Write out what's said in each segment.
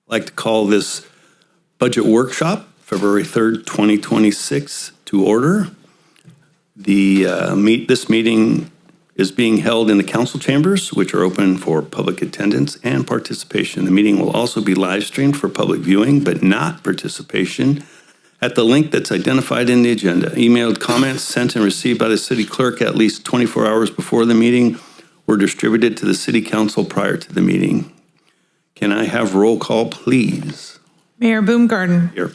I'd like to call this budget workshop, February 3rd, 2026, to order. This meeting is being held in the council chambers, which are open for public attendance and participation. The meeting will also be live streamed for public viewing, but not participation, at the link that's identified in the agenda. Emailed comments sent and received by the city clerk at least 24 hours before the meeting were distributed to the city council prior to the meeting. Can I have roll call, please? Mayor Boomgarden. Here.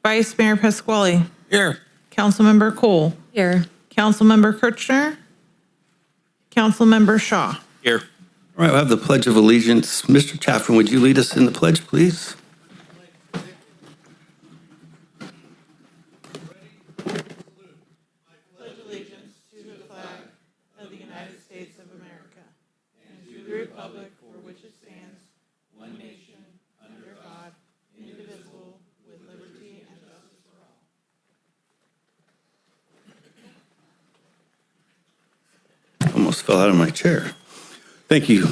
Vice Mayor Pasquale. Here. Councilmember Cole. Here. Councilmember Kirchner. Councilmember Shaw. Here. All right, we'll have the Pledge of Allegiance. Mr. Chaffin, would you lead us in the pledge, please? Pledge allegiance to the flag of the United States of America and to the republic for which it stands, one nation, under God, indivisible, with liberty and justice for all. Almost fell out of my chair. Thank you.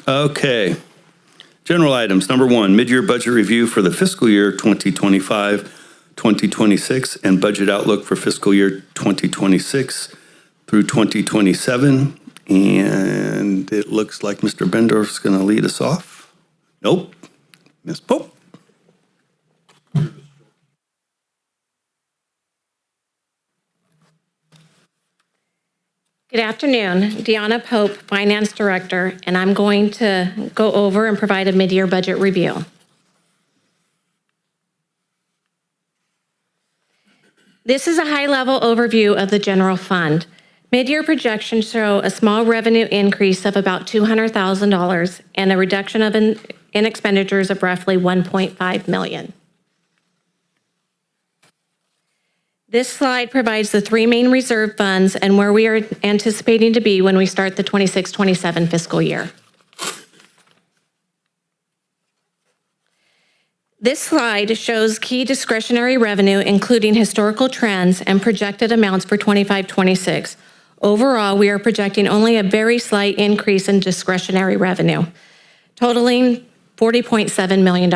Okay. General items. Number one, mid-year budget review for the fiscal year 2025-2026 and budget outlook for fiscal year 2026 through 2027. And it looks like Mr. Bendorf's going to lead us off. Nope. Ms. Pope. Good afternoon. Deanna Pope, Finance Director, and I'm going to go over and provide a mid-year budget review. This is a high-level overview of the general fund. Mid-year projections show a small revenue increase of about $200,000 and a reduction in expenditures of roughly $1.5 million. This slide provides the three main reserve funds and where we are anticipating to be when we start the 26-27 fiscal year. This slide shows key discretionary revenue, including historical trends and projected amounts for 25-26. Overall, we are projecting only a very slight increase in discretionary revenue, totaling $40.7 million.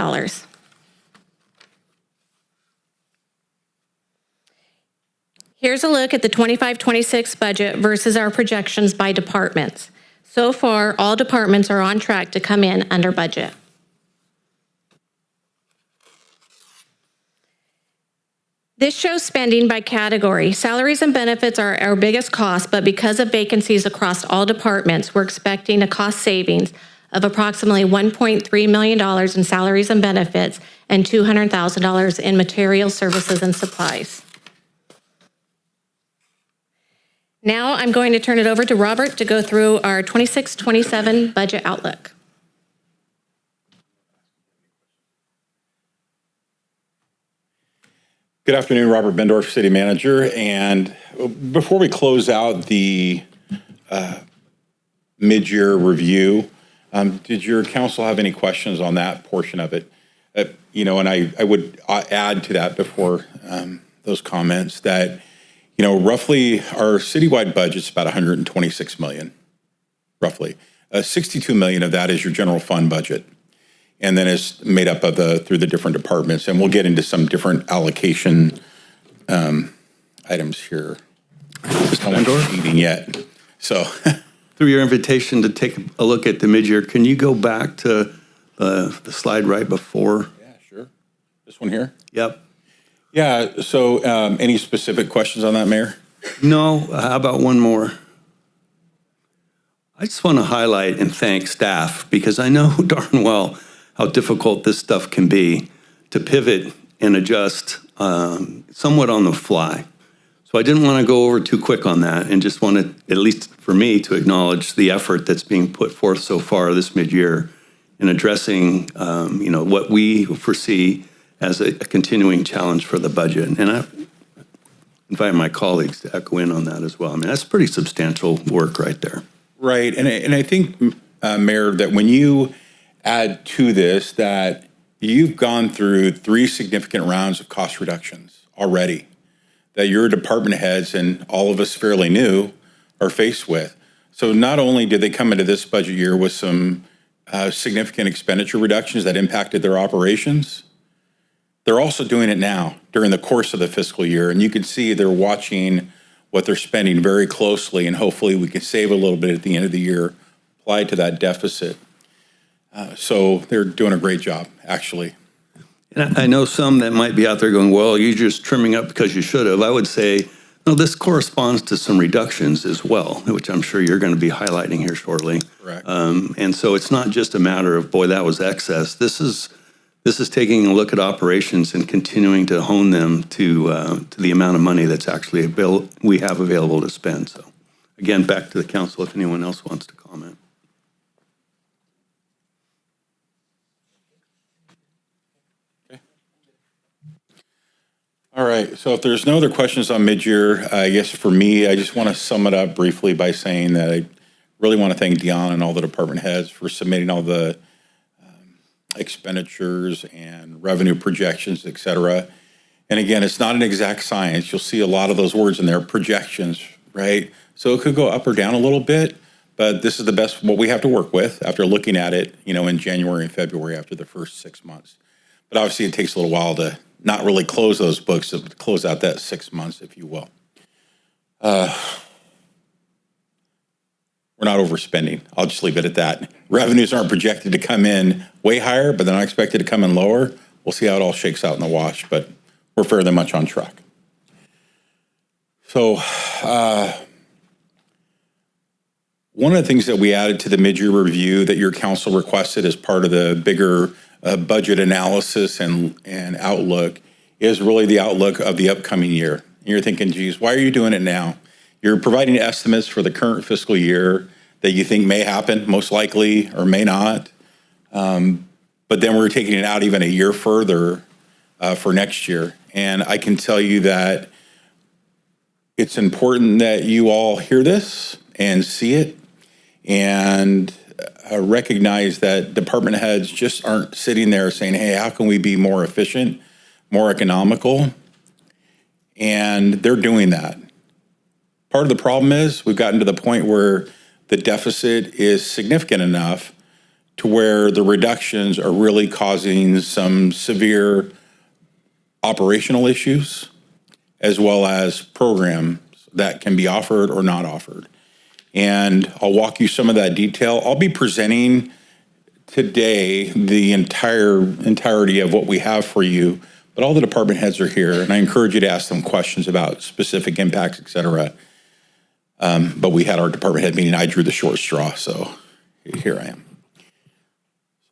Here's a look at the 25-26 budget versus our projections by departments. So far, all departments are on track to come in under budget. This shows spending by category. Salaries and benefits are our biggest cost, but because of vacancies across all departments, we're expecting a cost savings of approximately $1.3 million in salaries and benefits and $200,000 in materials, services, and supplies. Now I'm going to turn it over to Robert to go through our 26-27 budget outlook. Good afternoon, Robert Bendorf, City Manager. And before we close out the mid-year review, did your council have any questions on that portion of it? And I would add to that before those comments that roughly our citywide budget's about $126 million, roughly. $62 million of that is your general fund budget. And then it's made up of through the different departments. And we'll get into some different allocation items here. Just not eating yet. So Through your invitation to take a look at the mid-year, can you go back to the slide right before? yeah, sure. This one here? Yep. Yeah, so any specific questions on that, Mayor? No, how about one more? I just want to highlight and thank staff because I know darn well how difficult this stuff can be to pivot and adjust somewhat on the fly. So I didn't want to go over too quick on that and just wanted, at least for me, to acknowledge the effort that's being put forth so far this mid-year in addressing what we foresee as a continuing challenge for the budget. And I invite my colleagues to echo in on that as well. I mean, that's pretty substantial work right there. Right, and I think, Mayor, that when you add to this that you've gone through 3 significant rounds of cost reductions already that your department heads and all of us fairly new are faced with. So not only did they come into this budget year with some significant expenditure reductions that impacted their operations. They're also doing it now during the course of the fiscal year. And you can see they're watching what they're spending very closely, and hopefully we can save a little bit at the end of the year, applied to that deficit. So they're doing a great job, actually. And I know some that might be out there going, well, you're just trimming up because you should have. I would say, no, this corresponds to some reductions as well, which I'm sure you're going to be highlighting here shortly. Correct. And so it's not just a matter of, boy, that was excess. This is taking a look at operations and continuing to hone them to the amount of money that's actually we have available to spend. So again, back to the council if anyone else wants to comment. All right, so if there's no other questions on mid-year, I guess for me, I just want to sum it up briefly by saying that I really want to thank Dion and all the department heads for submitting all the expenditures and revenue projections, et cetera. And again, it's not an exact science. You'll see a lot of those words in there, projections, right? So it could go up or down a little bit, but this is the best, what we have to work with after looking at it, in January and February after the first 6 months. But obviously it takes a little while to not really close those books, to close out that 6 months, if you will. We're not overspending. I'll just leave it at that. Revenues aren't projected to come in way higher, but they're not expected to come in lower. We'll see how it all shakes out in the wash, but we're fairly much on track. So one of the things that we added to the mid-year review that your council requested as part of the bigger budget analysis and outlook is really the outlook of the upcoming year. And you're thinking, geez, why are you doing it now? You're providing estimates for the current fiscal year that you think may happen, most likely, or may not. But then we're taking it out even a year further for next year. And I can tell you that it's important that you all hear this and see it and recognize that department heads just aren't sitting there saying, hey, how can we be more efficient, more economical? And they're doing that. Part of the problem is we've gotten to the point where the deficit is significant enough to where the reductions are really causing some severe operational issues, as well as programs that can be offered or not offered. And I'll walk you some of that detail. I'll be presenting today the entirety of what we have for you, but all the department heads are here, and I encourage you to ask them questions about specific impacts, et cetera. But we had our department head meeting. I drew the short straw, so here I am.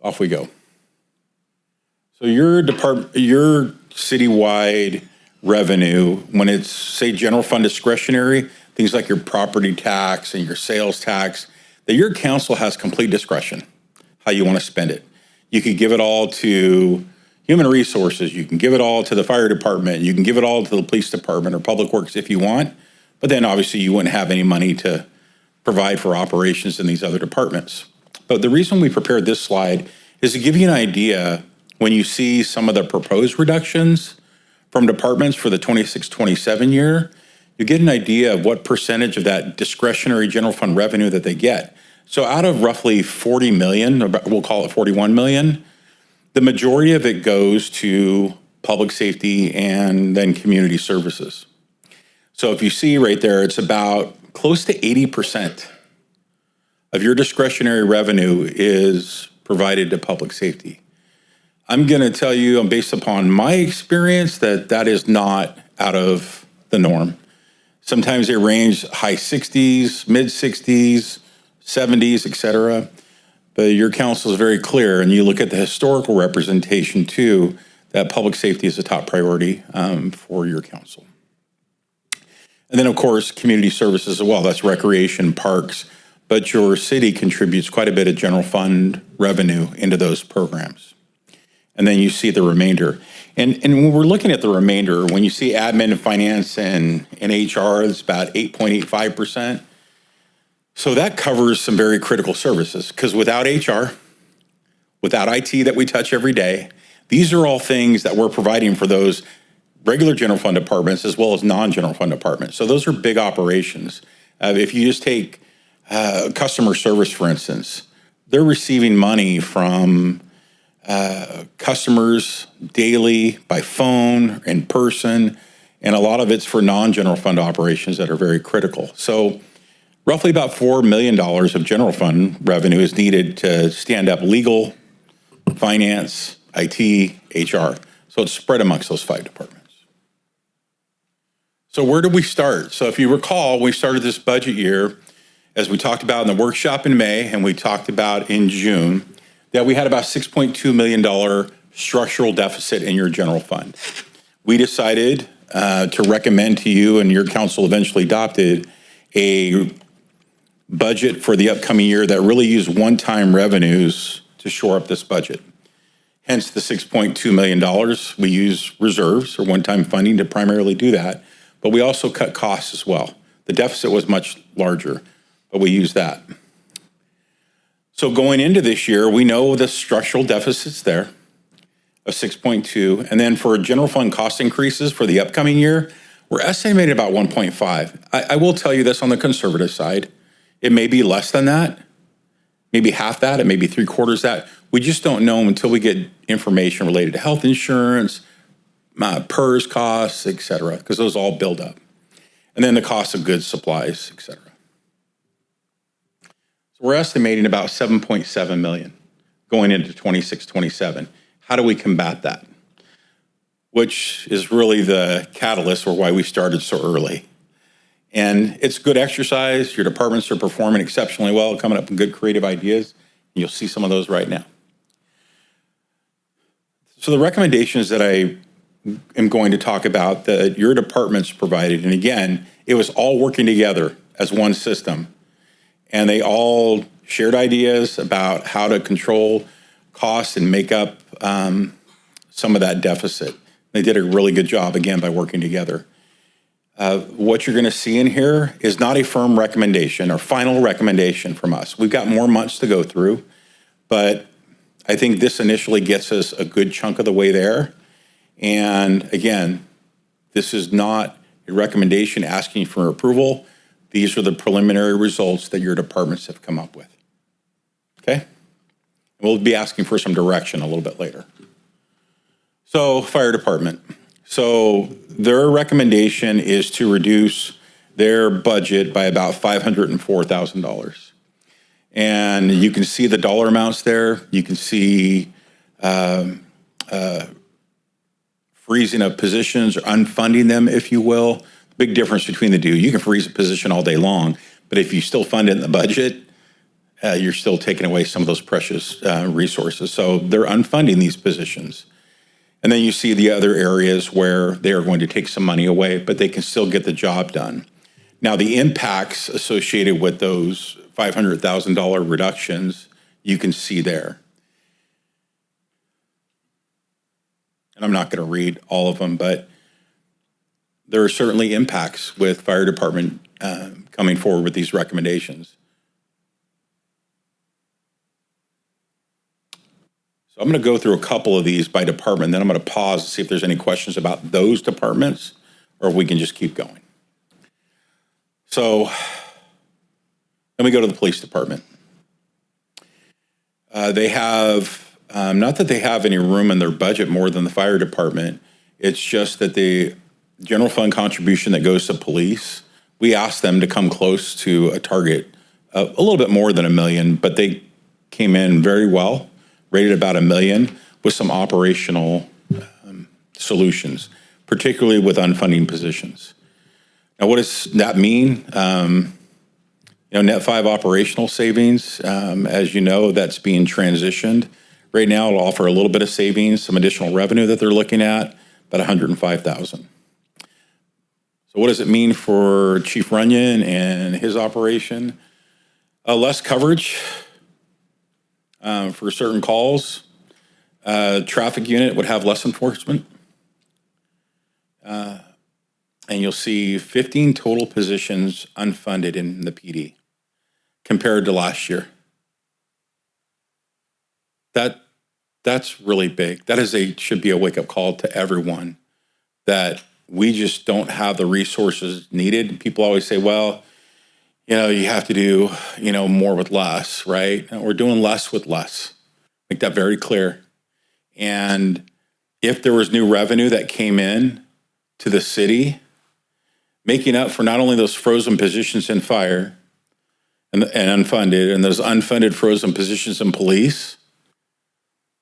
Off we go. So your citywide revenue, when it's, say, general fund discretionary, things like your property tax and your sales tax, that your council has complete discretion how you want to spend it. You could give it all to human resources. You can give it all to the fire department. You can give it all to the police department or public works if you want. But then obviously you wouldn't have any money to provide for operations in these other departments. But the reason we prepared this slide is to give you an idea when you see some of the proposed reductions from departments for the 26-27 year, you get an idea of what percentage of that discretionary general fund revenue that they get. So out of roughly 40 million, or we'll call it 41 million, the majority of it goes to public safety and then community services. So if you see right there, it's about close to 80% of your discretionary revenue is provided to public safety. I'm going to tell you, based upon my experience, that is not out of the norm. Sometimes they range high 60s, mid 60s, 70s, et cetera. But your council is very clear, and you look at the historical representation too, that public safety is a top priority for your council. And then, of course, community services as well. That's recreation, parks. But your city contributes quite a bit of general fund revenue into those programs. And then you see the remainder. And when we're looking at the remainder, when you see admin and finance and HR, it's about 8.85%. So that covers some very critical services, because without HR, without IT that we touch every day, these are all things that we're providing for those regular general fund departments as well as non-general fund departments. So those are big operations. If you just take customer service, for instance, they're receiving money from customers daily, by phone, in person, and a lot of it's for non-general fund operations that are very critical. So roughly about $4 million of general fund revenue is needed to stand up legal, finance, IT, HR. So it's spread amongst those 5 departments. So where did we start? So if you recall, we started this budget year, as we talked about in the workshop in May, and we talked about in June, that we had about $6.2 million structural deficit in your general fund. We decided to recommend to you, and your council eventually adopted, a budget for the upcoming year that really used one-time revenues to shore up this budget. Hence the $6.2 million. We use reserves or one-time funding to primarily do that, but we also cut costs as well. The deficit was much larger, but we used that. So going into this year, we know the structural deficit's there of 6.2, and then for general fund cost increases for the upcoming year, we're estimating about 1.5. I will tell you this on the conservative side, it may be less than that, maybe half that, it may be 3/4 that. We just don't know until we get information related to health insurance, PERS costs, et cetera, because those all build up. And then the cost of goods, supplies, et cetera. So we're estimating about 7.7 million going into 26, 27. How do we combat that? Which is really the catalyst for why we started so early. And it's good exercise. Your departments are performing exceptionally well, coming up with good creative ideas. You'll see some of those right now. So the recommendations that I am going to talk about that your departments provided, and again, it was all working together as one system. And they all shared ideas about how to control costs and make up some of that deficit. They did a really good job, again, by working together. What you're going to see in here is not a firm recommendation or final recommendation from us. We've got more months to go through, but I think this initially gets us a good chunk of the way there. And again, this is not a recommendation asking for approval. These are the preliminary results that your departments have come up with. Okay? We'll be asking for some direction a little bit later. So, fire department. So their recommendation is to reduce their budget by about $504,000. And you can see the dollar amounts there. You can see freezing of positions or unfunding them, if you will. Big difference between the two. You can freeze a position all day long, but if you still fund it in the budget, you're still taking away some of those precious resources. So they're unfunding these positions. And then you see the other areas where they are going to take some money away, but they can still get the job done. Now, the impacts associated with those $500,000 reductions, you can see there. And I'm not going to read all of them, but there are certainly impacts with fire department coming forward with these recommendations. So I'm going to go through a couple of these by department, then I'm going to pause to see if there's any questions about those departments, or if we can just keep going. So then we go to the police department. They have, not that they have any room in their budget more than the fire department, it's just that the general fund contribution that goes to police, we asked them to come close to a target, a little bit more than $1 million, but they came in very well, rated about $1 million, with some operational solutions, particularly with unfunding positions. Now, what does that mean? Net 5 operational savings, as you know, that's being transitioned. Right now, it'll offer a little bit of savings, some additional revenue that they're looking at, about $105,000. So what does it mean for Chief Runyon and his operation? Less coverage for certain calls. Traffic unit would have less enforcement. And you'll see 15 total positions unfunded in the PD compared to last year. That's really big. That should be a wake-up call to everyone that we just don't have the resources needed. People always say, well, you have to do, more with less, right? And we're doing less with less. Make that very clear. And if there was new revenue that came in to the city, making up for not only those frozen positions in fire and unfunded, and those unfunded frozen positions in police,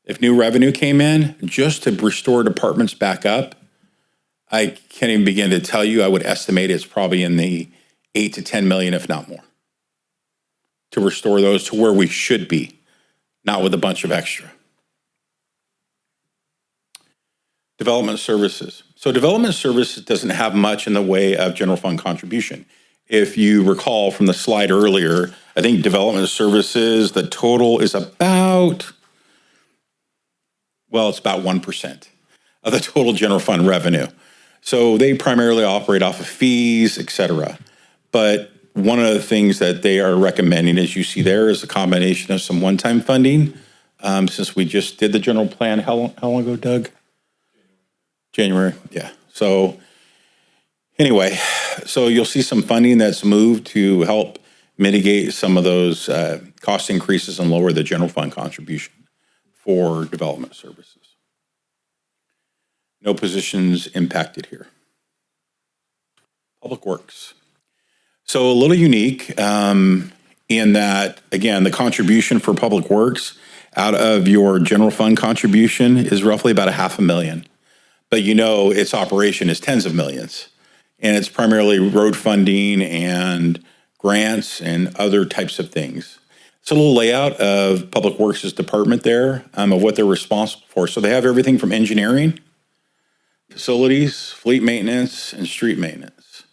if new revenue came in just to restore departments back up, I can't even begin to tell you. I would estimate it's probably in the 8 to 10 million, if not more, to restore those to where we should be, not with a bunch of extra. Development services. So development services doesn't have much in the way of general fund contribution. If you recall from the slide earlier, I think development services, the total is about, it's about 1% of the total general fund revenue. So they primarily operate off of fees, et cetera. But one of the things that they are recommending, as you see there, is a combination of some one-time funding. Since we just did the general plan, how long ago, Doug? January, yeah. So anyway, so you'll see some funding that's moved to help mitigate some of those cost increases and lower the general fund contribution for development services. No positions impacted here. Public Works. So a little unique in that, again, the contribution for Public Works out of your general fund contribution is roughly about $500,000. But its operation is tens of millions. And it's primarily road funding and grants and other types of things. It's a little layout of Public Works' department there of what they're responsible for. So they have everything from engineering, facilities, fleet maintenance, and street maintenance.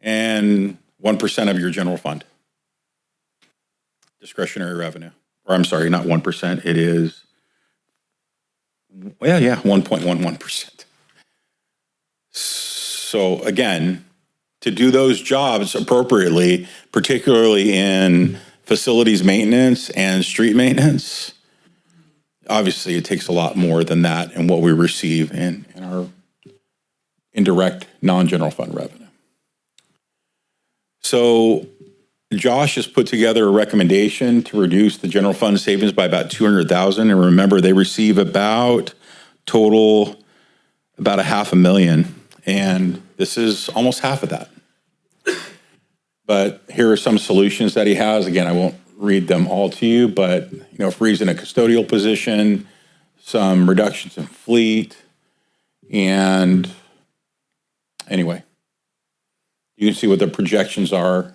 And 1% of your general fund. Discretionary revenue. Or I'm sorry, not 1%. It is 1.11%. So again, to do those jobs appropriately, particularly in facilities maintenance and street maintenance, obviously it takes a lot more than that and what we receive in our indirect non-general fund revenue. So Josh has put together a recommendation to reduce the general fund savings by about $200,000. And remember, they receive about $500,000. And this is almost half of that. But here are some solutions that he has. Again, I won't read them all to you, but, freezing a custodial position, some reductions in fleet. And anyway, you can see what the projections are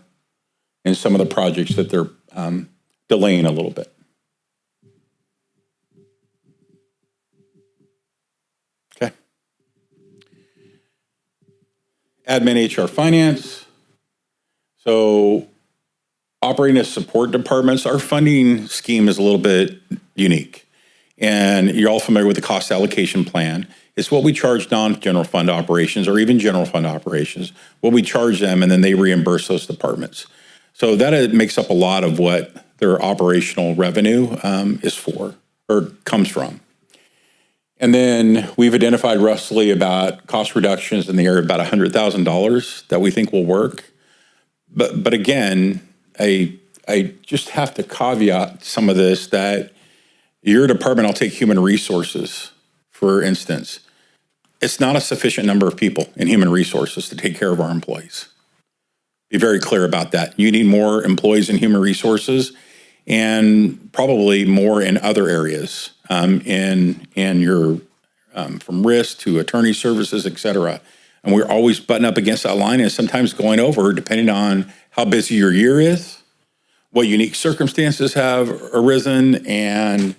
and some of the projects that they're delaying a little bit. Okay. Admin, HR, finance. So operating as support departments, our funding scheme is a little bit unique. And you're all familiar with the cost allocation plan. It's what we charge non-general fund operations or even general fund operations, what we charge them, and then they reimburse those departments. So that makes up a lot of what their operational revenue is for or comes from. And then we've identified roughly about cost reductions in the area of about $100,000 that we think will work. But again, I just have to caveat some of this that your department, I'll take human resources, for instance. It's not a sufficient number of people in human resources to take care of our employees. Be very clear about that. You need more employees in human resources and probably more in other areas in your from risk to attorney services, et cetera. And we're always butting up against that line and sometimes going over depending on how busy your year is, what unique circumstances have arisen, and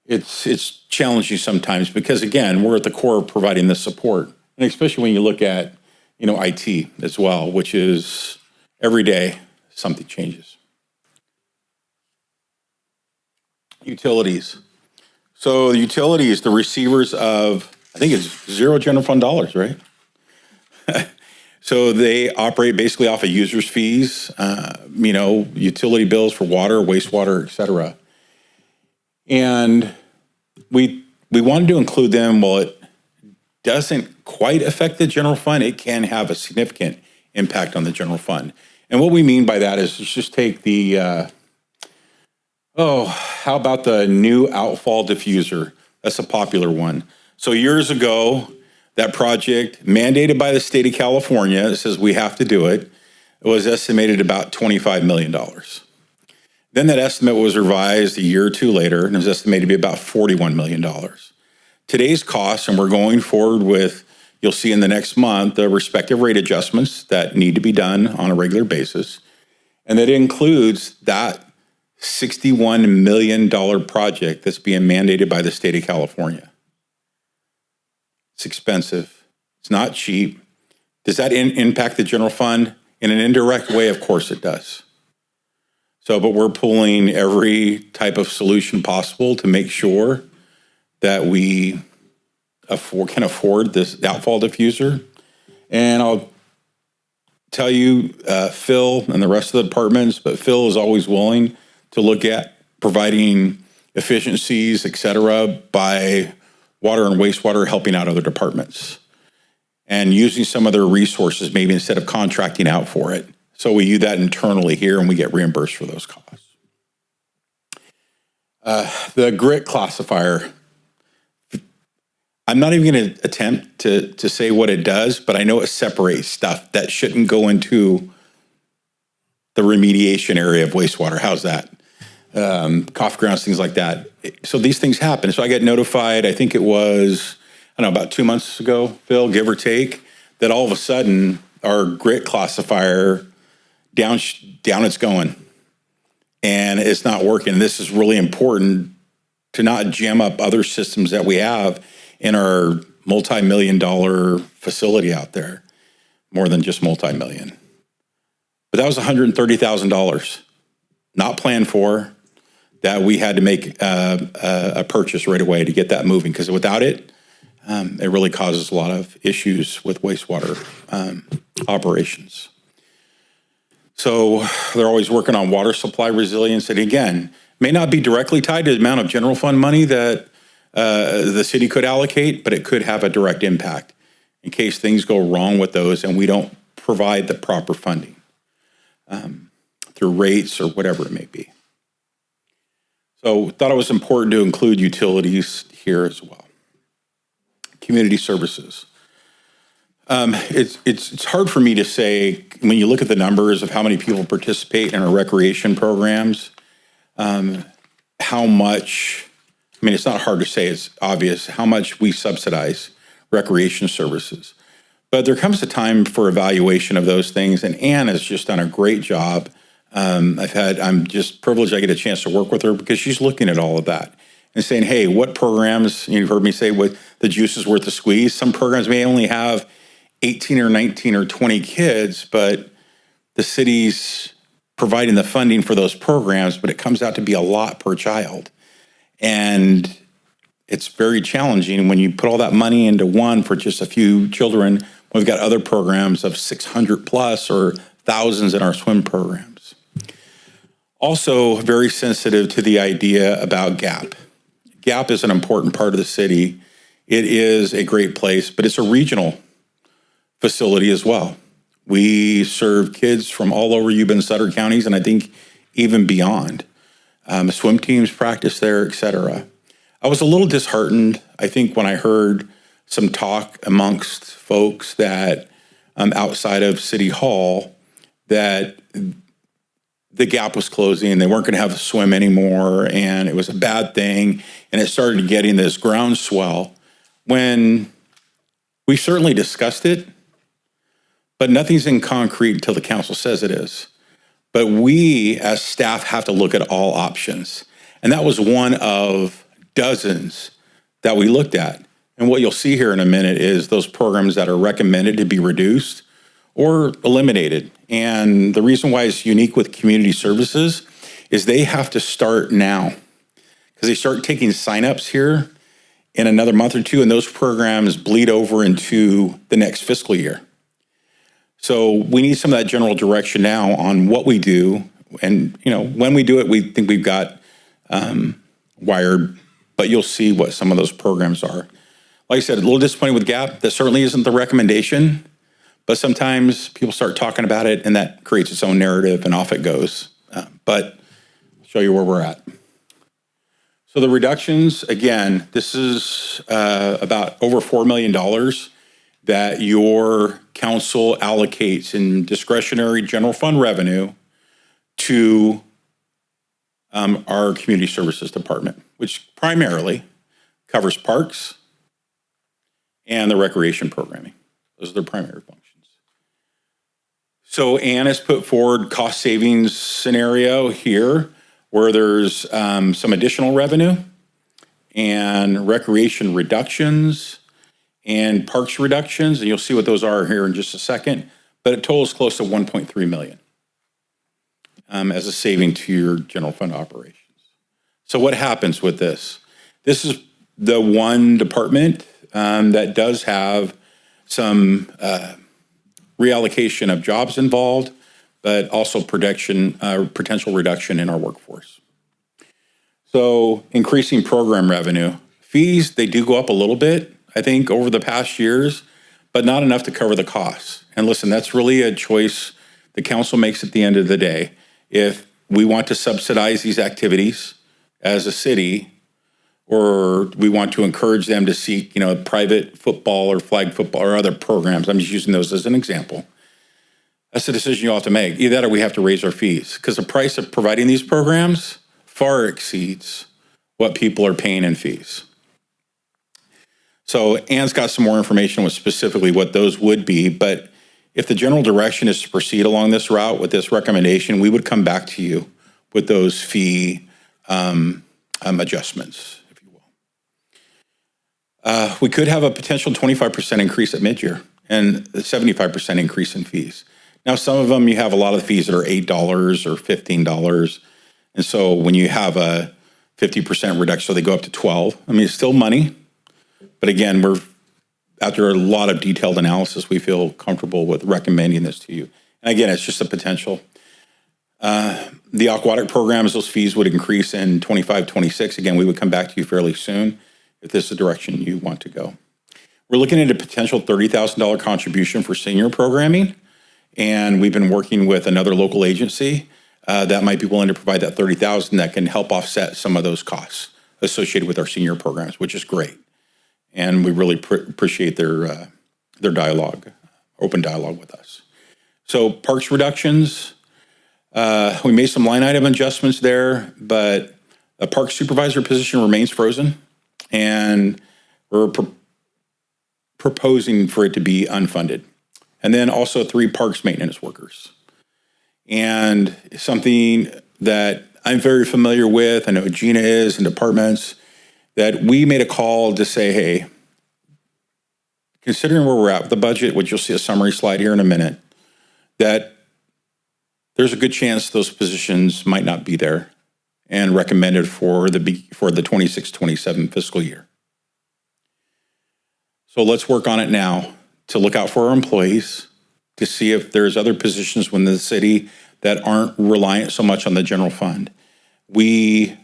it's challenging sometimes because, again, we're at the core of providing this support. And especially when you look at, IT as well, which is every day something changes. Utilities. So the utilities, the receivers of, I think it's zero general fund dollars, right? So they operate basically off of users' fees, utility bills for water, wastewater, et cetera. And we wanted to include them. While it doesn't quite affect the general fund, it can have a significant impact on the general fund. And what we mean by that is let's just take the, how about the new outfall diffuser? That's a popular one. So years ago, that project mandated by the state of California, it says we have to do it, it was estimated about $25 million. Then that estimate was revised a year or two later, and it was estimated to be about $41 million. Today's costs, and we're going forward with, you'll see in the next month, the respective rate adjustments that need to be done on a regular basis. And that includes that $61 million project that's being mandated by the state of California. It's expensive. It's not cheap. Does that impact the general fund? In an indirect way, of course it does. So, but we're pulling every type of solution possible to make sure that we can afford this outfall diffuser. And I'll tell you, Phil and the rest of the departments, but Phil is always willing to look at providing efficiencies, et cetera, by water and wastewater helping out other departments and using some of their resources maybe instead of contracting out for it. So we use that internally here and we get reimbursed for those costs. The grit classifier, I'm not even going to attempt to say what it does, but I know it separates stuff that shouldn't go into the remediation area of wastewater. How's that? Coffee grounds, things like that. So these things happen. So I get notified, I think it was, I don't know, about 2 months ago, Phil, give or take, that all of a sudden our grit classifier down it's going and it's not working. This is really important to not jam up other systems that we have in our multi-million-dollar facility out there, more than just multi-million. But that was $130,000, not planned for, that we had to make a purchase right away to get that moving, because without it, it really causes a lot of issues with wastewater operations. So they're always working on water supply resilience. And again, may not be directly tied to the amount of general fund money that the city could allocate, but it could have a direct impact in case things go wrong with those and we don't provide the proper funding through rates or whatever it may be. So thought it was important to include utilities here as well. Community services. It's hard for me to say, when you look at the numbers of how many people participate in our recreation programs, how much, I mean, it's not hard to say, it's obvious how much we subsidize recreation services. But there comes a time for evaluation of those things, and Ann has just done a great job. I'm just privileged I get a chance to work with her because she's looking at all of that and saying, hey, what programs, you've heard me say what the juice is worth the squeeze. Some programs may only have 18 or 19 or 20 kids, but the city's providing the funding for those programs, but it comes out to be a lot per child. And it's very challenging when you put all that money into one for just a few children. We've got other programs of 600 plus or thousands in our swim programs. Also very sensitive to the idea about GAP. GAP is an important part of the city. It is a great place, but it's a regional facility as well. We serve kids from all over Yuba and Sutter counties, and I think even beyond. Swim teams practice there, et cetera. I was a little disheartened, I think, when I heard some talk amongst folks that outside of City Hall that the GAP was closing, they weren't going to have a swim anymore, and it was a bad thing, and it started getting this groundswell when we certainly discussed it, but nothing's in concrete until the council says it is. But we, as staff, have to look at all options. And that was one of dozens that we looked at. And what you'll see here in a minute is those programs that are recommended to be reduced or eliminated. And the reason why it's unique with community services is they have to start now, because they start taking signups here in another month or two, and those programs bleed over into the next fiscal year. So we need some of that general direction now on what we do. And, you know, when we do it, we think we've got wired, but you'll see what some of those programs are. Like I said, a little disappointed with GAP. That certainly isn't the recommendation, But sometimes people start talking about it, and that creates its own narrative, and off it goes. But I'll show you where we're at. So the reductions, again, this is about over $4 million that your council allocates in discretionary general fund revenue to our community services department, which primarily covers parks and the recreation programming. Those are their primary functions. So Ann has put forward cost savings scenario here where there's some additional revenue and recreation reductions and parks reductions, and you'll see what those are here in just a second, but it totals close to 1.3 million as a saving to your general fund operations. So what happens with this? This is the one department that does have some reallocation of jobs involved, but also potential reduction in our workforce. So increasing program revenue. Fees, they do go up a little bit, I think, over the past years, but not enough to cover the costs. And listen, that's really a choice the council makes at the end of the day. If we want to subsidize these activities as a city, or we want to encourage them to seek, private football or flag football or other programs. I'm just using those as an example. That's the decision you have to make. Either that or we have to raise our fees because the price of providing these programs far exceeds what people are paying in fees. So Ann's got some more information with specifically what those would be, but if the general direction is to proceed along this route with this recommendation, we would come back to you with those fee adjustments. We could have a potential 25% increase at mid-year and a 75% increase in fees. Now, some of them, you have a lot of the fees that are $8 or $15. And so when you have a 50% reduction, so they go up to 12. I mean, it's still money. But again, after a lot of detailed analysis, we feel comfortable with recommending this to you. And again, it's just a potential. The aquatic programs, those fees would increase in 25, 26. Again, we would come back to you fairly soon if this is the direction you want to go. We're looking at a potential $30,000 contribution for senior programming, and we've been working with another local agency that might be willing to provide that $30,000 that can help offset some of those costs associated with our senior programs, which is great. And we really appreciate their dialogue, open dialogue with us. So parks reductions, we made some line item adjustments there, but a park supervisor position remains frozen. And we're proposing for it to be unfunded. And then also 3 parks maintenance workers. And something that I'm very familiar with, I know Gina is, and departments, that we made a call to say, hey, considering where we're at with the budget, which you'll see a summary slide here in a minute, that there's a good chance those positions might not be there and recommended for the 26-27 fiscal year. So let's work on it now to look out for our employees, to see if there's other positions within the city that aren't reliant so much on the general fund. We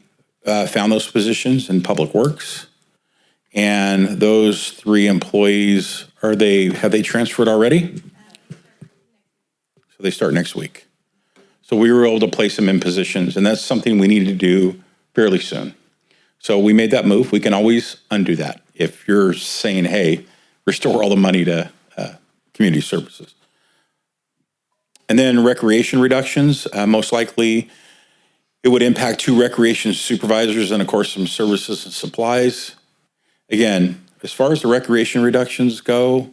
found those positions in Public Works, and those 3 employees, have they transferred already? So they start next week. So we were able to place them in positions, and that's something we need to do fairly soon. So we made that move. We can always undo that if you're saying, hey, restore all the money to community services. And then recreation reductions, most likely it would impact 2 recreation supervisors and, of course, some services and supplies. Again, as far as the recreation reductions go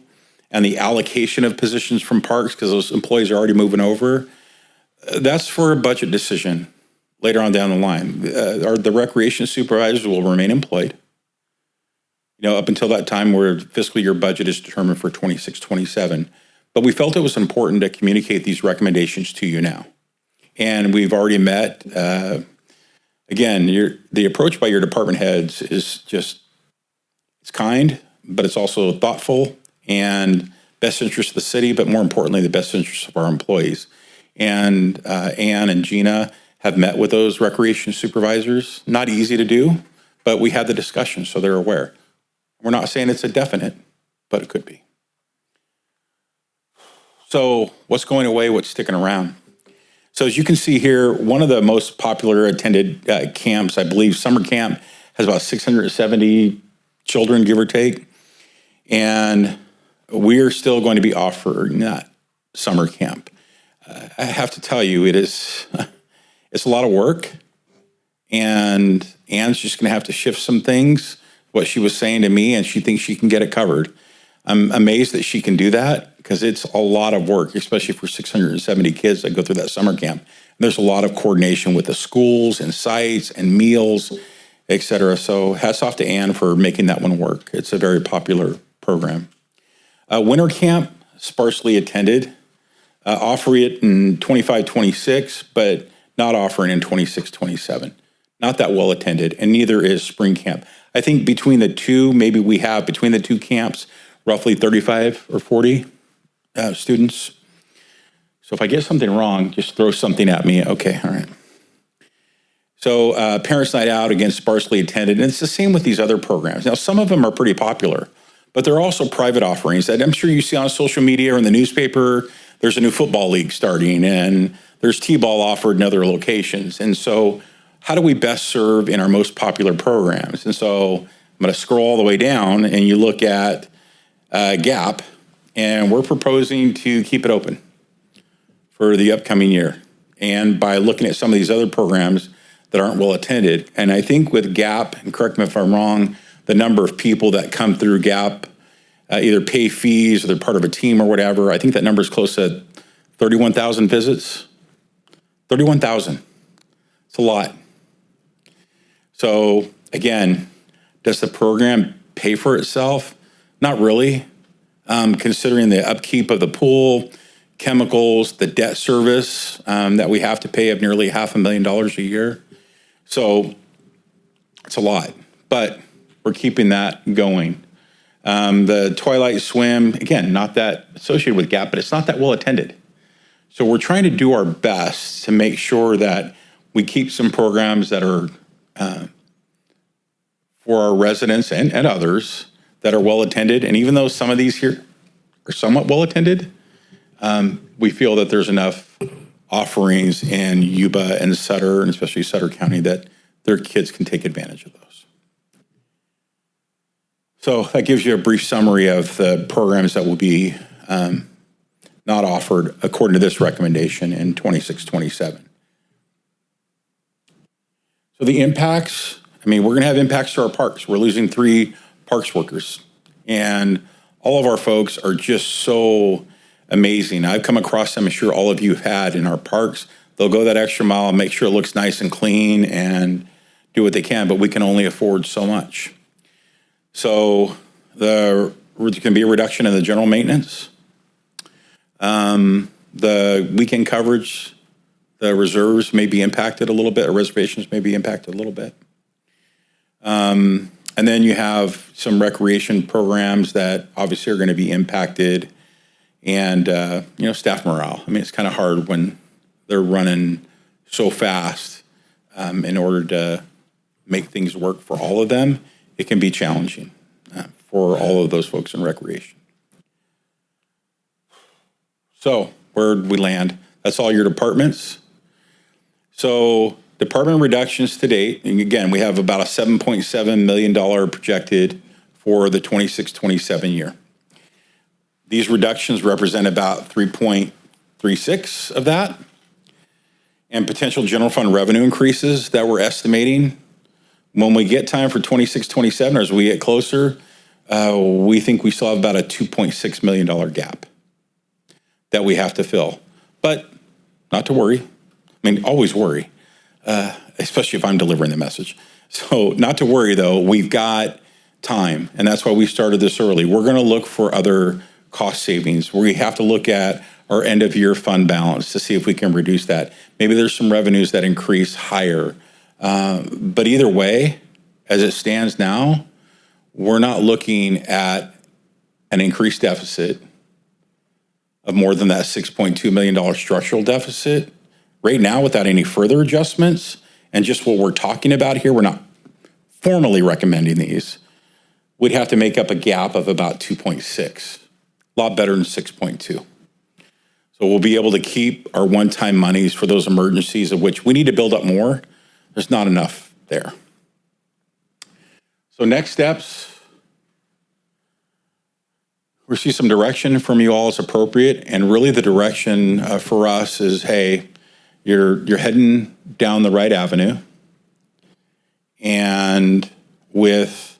and the allocation of positions from parks, because those employees are already moving over, that's for a budget decision later on down the line. The recreation supervisors will remain employed, up until that time where fiscal year budget is determined for 26-27. But we felt it was important to communicate these recommendations to you now. And we've already met. Again, the approach by your department heads is just, it's kind, but it's also thoughtful and best interest of the city, but more importantly, the best interest of our employees. And Ann and Gina have met with those recreation supervisors. Not easy to do, but we had the discussion, so they're aware. We're not saying it's a definite, but it could be. So what's going away, what's sticking around? So as you can see here, one of the most popular attended camps, I believe summer camp, has about 670 children, give or take. And we're still going to be offering that summer camp. I have to tell you, it's a lot of work. And Ann's just going to have to shift some things, what she was saying to me, and she thinks she can get it covered. I'm amazed that she can do that because it's a lot of work, especially for 670 kids that go through that summer camp. And there's a lot of coordination with the schools and sites and meals, et cetera. So hats off to Ann for making that one work. It's a very popular program. Winter camp, sparsely attended, offering it in 25-26, but not offering in 26-27. Not that well attended, and neither is spring camp. I think between the two, maybe we have between the two camps, roughly 35 or 40 students. So if I get something wrong, just throw something at me. Okay, all right. So Parents' Night Out, again, sparsely attended. And it's the same with these other programs. Now, some of them are pretty popular, but there are also private offerings that I'm sure you see on social media or in the newspaper. There's a new football league starting, and there's T-ball offered in other locations. And so how do we best serve in our most popular programs? And so I'm going to scroll all the way down, and you look at GAP, and we're proposing to keep it open for the upcoming year. And by looking at some of these other programs that aren't well attended, and I think with GAP, and correct me if I'm wrong, the number of people that come through GAP either pay fees or they're part of a team or whatever, I think that number is close to 31,000 visits. 31,000. It's a lot. So again, does the program pay for itself? Not really. Considering the upkeep of the pool, chemicals, the debt service that we have to pay of nearly $500,000 a year. So it's a lot, but we're keeping that going. The Twilight Swim, again, not that associated with GAP, but it's not that well attended. So we're trying to do our best to make sure that we keep some programs that are for our residents and others that are well attended. And even though some of these here are somewhat well attended, we feel that there's enough offerings in Yuba and Sutter, and especially Sutter County, that their kids can take advantage of those. So that gives you a brief summary of the programs that will be not offered according to this recommendation in 26-27. So the impacts, I mean, we're going to have impacts to our parks. We're losing 3 parks workers, and all of our folks are just so amazing. I've come across them, I'm sure all of you have had in our parks. They'll go that extra mile and make sure it looks nice and clean and do what they can, but we can only afford so much. So there can be a reduction in the general maintenance. The weekend coverage, the reserves may be impacted a little bit, or reservations may be impacted a little bit. And then you have some recreation programs that obviously are going to be impacted, and staff morale. I mean, it's kind of hard when they're running so fast in order to make things work for all of them. It can be challenging for all of those folks in recreation. So where did we land? That's all your departments. So department reductions to date, and again, we have about a $7.7 million projected for the 26-27 year. These reductions represent about 3.36 of that, and potential general fund revenue increases that we're estimating. When we get time for 26-27, or as we get closer, we think we still have about a $2.6 million gap that we have to fill. But not to worry. I mean, always worry, especially if I'm delivering the message. So not to worry, though. We've got time, and that's why we started this early. We're going to look for other cost savings. We have to look at our end-of-year fund balance to see if we can reduce that. Maybe there's some revenues that increase higher. But either way, as it stands now, we're not looking at an increased deficit of more than that $6.2 million structural deficit. Right now, without any further adjustments, and just what we're talking about here, we're not formally recommending these, we'd have to make up a gap of about 2.6, a lot better than 6.2. So we'll be able to keep our one-time monies for those emergencies, of which we need to build up more. There's not enough there. So next steps, we see some direction from you all as appropriate, and really the direction for us is, hey, you're heading down the right avenue, and with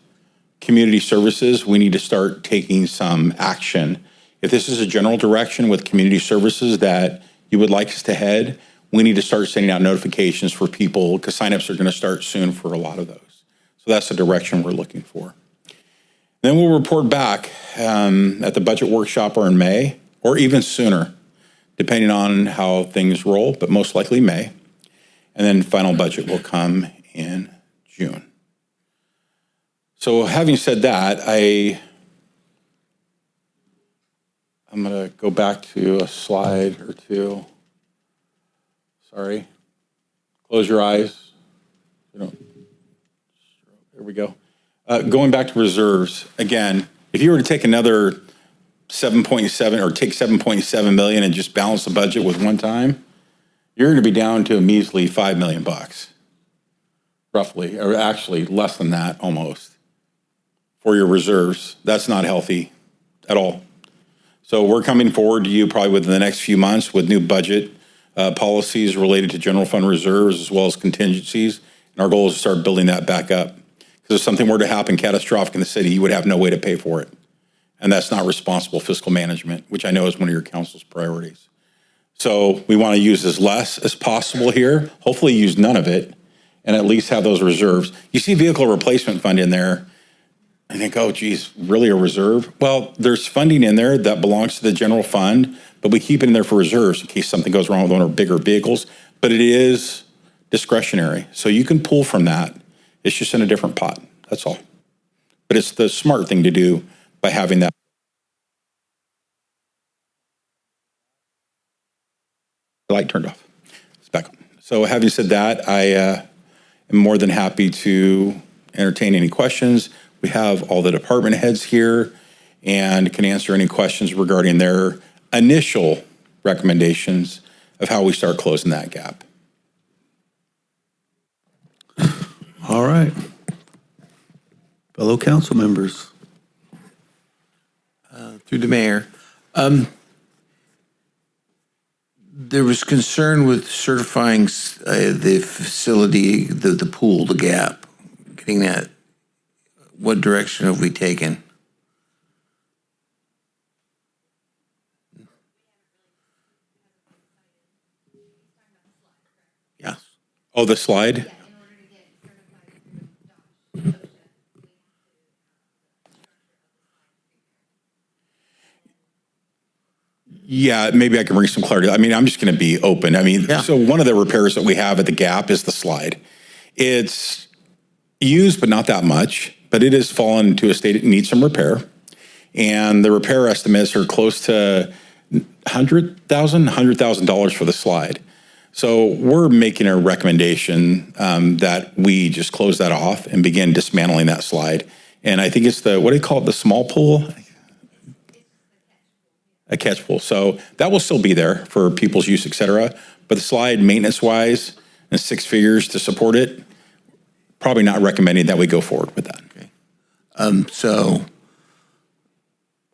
community services, we need to start taking some action. If this is a general direction with community services that you would like us to head, we need to start sending out notifications for people, because signups are going to start soon for a lot of those. So that's the direction we're looking for. Then we'll report back at the budget workshop or in May, or even sooner, depending on how things roll, but most likely May. And then final budget will come in June. So having said that, I'm going to go back to a slide or two. Sorry. Close your eyes. There we go. Going back to reserves, again, if you were to take another 7.7 or take 7.7 million and just balance the budget with one time, you're going to be down to a measly $5 million, roughly, or actually less than that almost, for your reserves. That's not healthy at all. So we're coming forward to you probably within the next few months with new budget policies related to general fund reserves as well as contingencies. And our goal is to start building that back up. Because if something were to happen catastrophic in the city, you would have no way to pay for it. And that's not responsible fiscal management, which I know is one of your council's priorities. So we want to use as less as possible here, hopefully use none of it, and at least have those reserves. You see vehicle replacement fund in there, I think, oh, geez, really a reserve? Well, there's funding in there that belongs to the general fund, but we keep it in there for reserves in case something goes wrong with one of our bigger vehicles. But it is discretionary, so you can pull from that. It's just in a different pot, that's all. But it's the smart thing to do by having that. The light turned off. It's back on. So having said that, I am more than happy to entertain any questions. We have all the department heads here and can answer any questions regarding their initial recommendations of how we start closing that gap. All right. Fellow council members. Through the mayor. There was concern with certifying the facility, the pool, the gap, getting that. What direction have we taken? Yes. Oh, the slide? Yeah, maybe I can bring some clarity. I mean, I'm just going to be open. I mean, So one of the repairs that we have at the gap is the slide. It's used, but not that much, but it has fallen into a state it needs some repair. And the repair estimates are close to $100,000 for the slide. So we're making a recommendation that we just close that off and begin dismantling that slide. And I think it's the, what do you call it, the small pool? A catch pool. So that will still be there for people's use, et cetera. But the slide, maintenance-wise, and 6 figures to support it, probably not recommending that we go forward with that. Okay. So,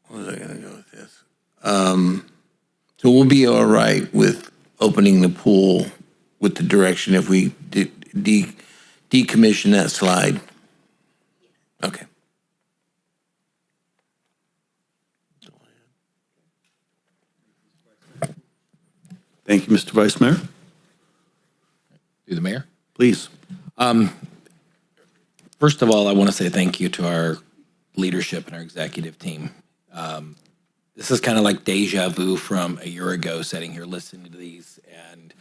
where was I going to go with this? So we'll be all right with opening the pool with the direction if we decommission that slide. Okay. Thank you, Mr. Vice Mayor. Through the mayor. Please. First of all, I want to say thank you to our leadership and our executive team. This is kind of like deja vu from a year ago, sitting here listening to these. And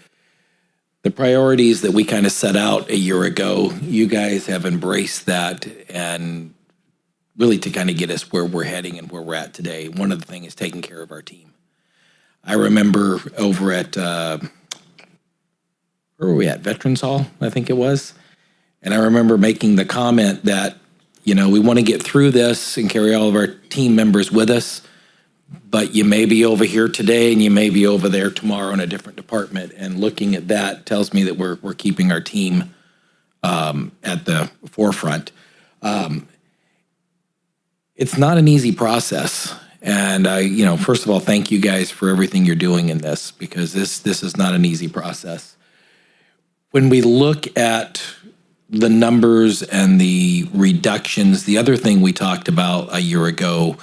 the priorities that we kind of set out a year ago, you guys have embraced that, and really to kind of get us where we're heading and where we're at today. One of the things is taking care of our team. I remember over at, where were we at? Veterans Hall, I think it was. And I remember making the comment that, you know, we want to get through this and carry all of our team members with us, but you may be over here today and you may be over there tomorrow in a different department. And looking at that tells me that we're keeping our team at the forefront. It's not an easy process. And first of all, thank you guys for everything you're doing in this, because this is not an easy process. When we look at the numbers and the reductions, the other thing we talked about a year ago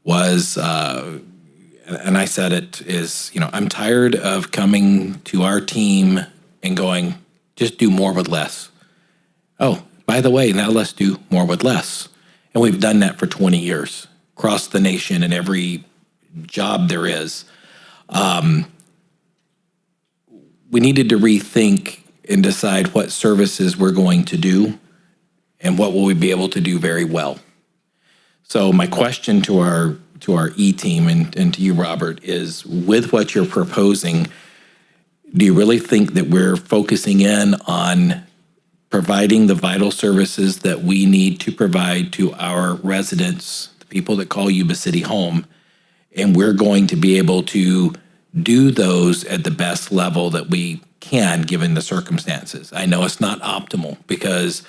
was, and I said it, is, I'm tired of coming to our team and going, just do more with less. Oh, by the way, now let's do more with less. And we've done that for 20 years across the nation and every job there is. We needed to rethink and decide what services we're going to do and what will we be able to do very well. So my question to our E-team and to you, Robert, is with what you're proposing, do you really think that we're focusing in on providing the vital services that we need to provide to our residents, the people that call Yuba City home, and we're going to be able to do those at the best level that we can given the circumstances? I know it's not optimal because,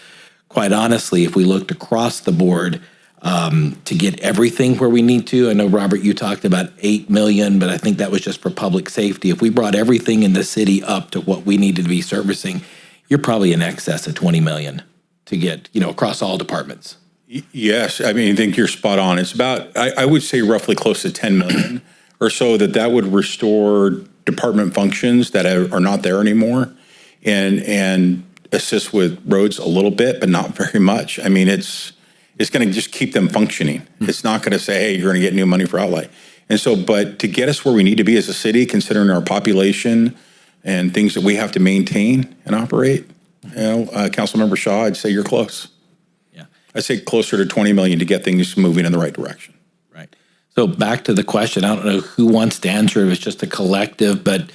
quite honestly, if we looked across the board to get everything where we need to, I know, Robert, you talked about $8 million, but I think that was just for public safety. If we brought everything in the city up to what we needed to be servicing, you're probably in excess of 20 million to get, across all departments. Yes, I mean, I think you're spot on. It's about, I would say roughly close to 10 million or so that would restore department functions that are not there anymore and assist with roads a little bit, but not very much. I mean, it's going to just keep them functioning. It's not going to say, hey, you're going to get new money for outlay. And so, but to get us where we need to be as a city, considering our population and things that we have to maintain and operate, Councilmember Shaw, I'd say you're close. Yeah. I'd say closer to 20 million to get things moving in the right direction. Right. So back to the question, I don't know who wants to answer if it's just a collective, but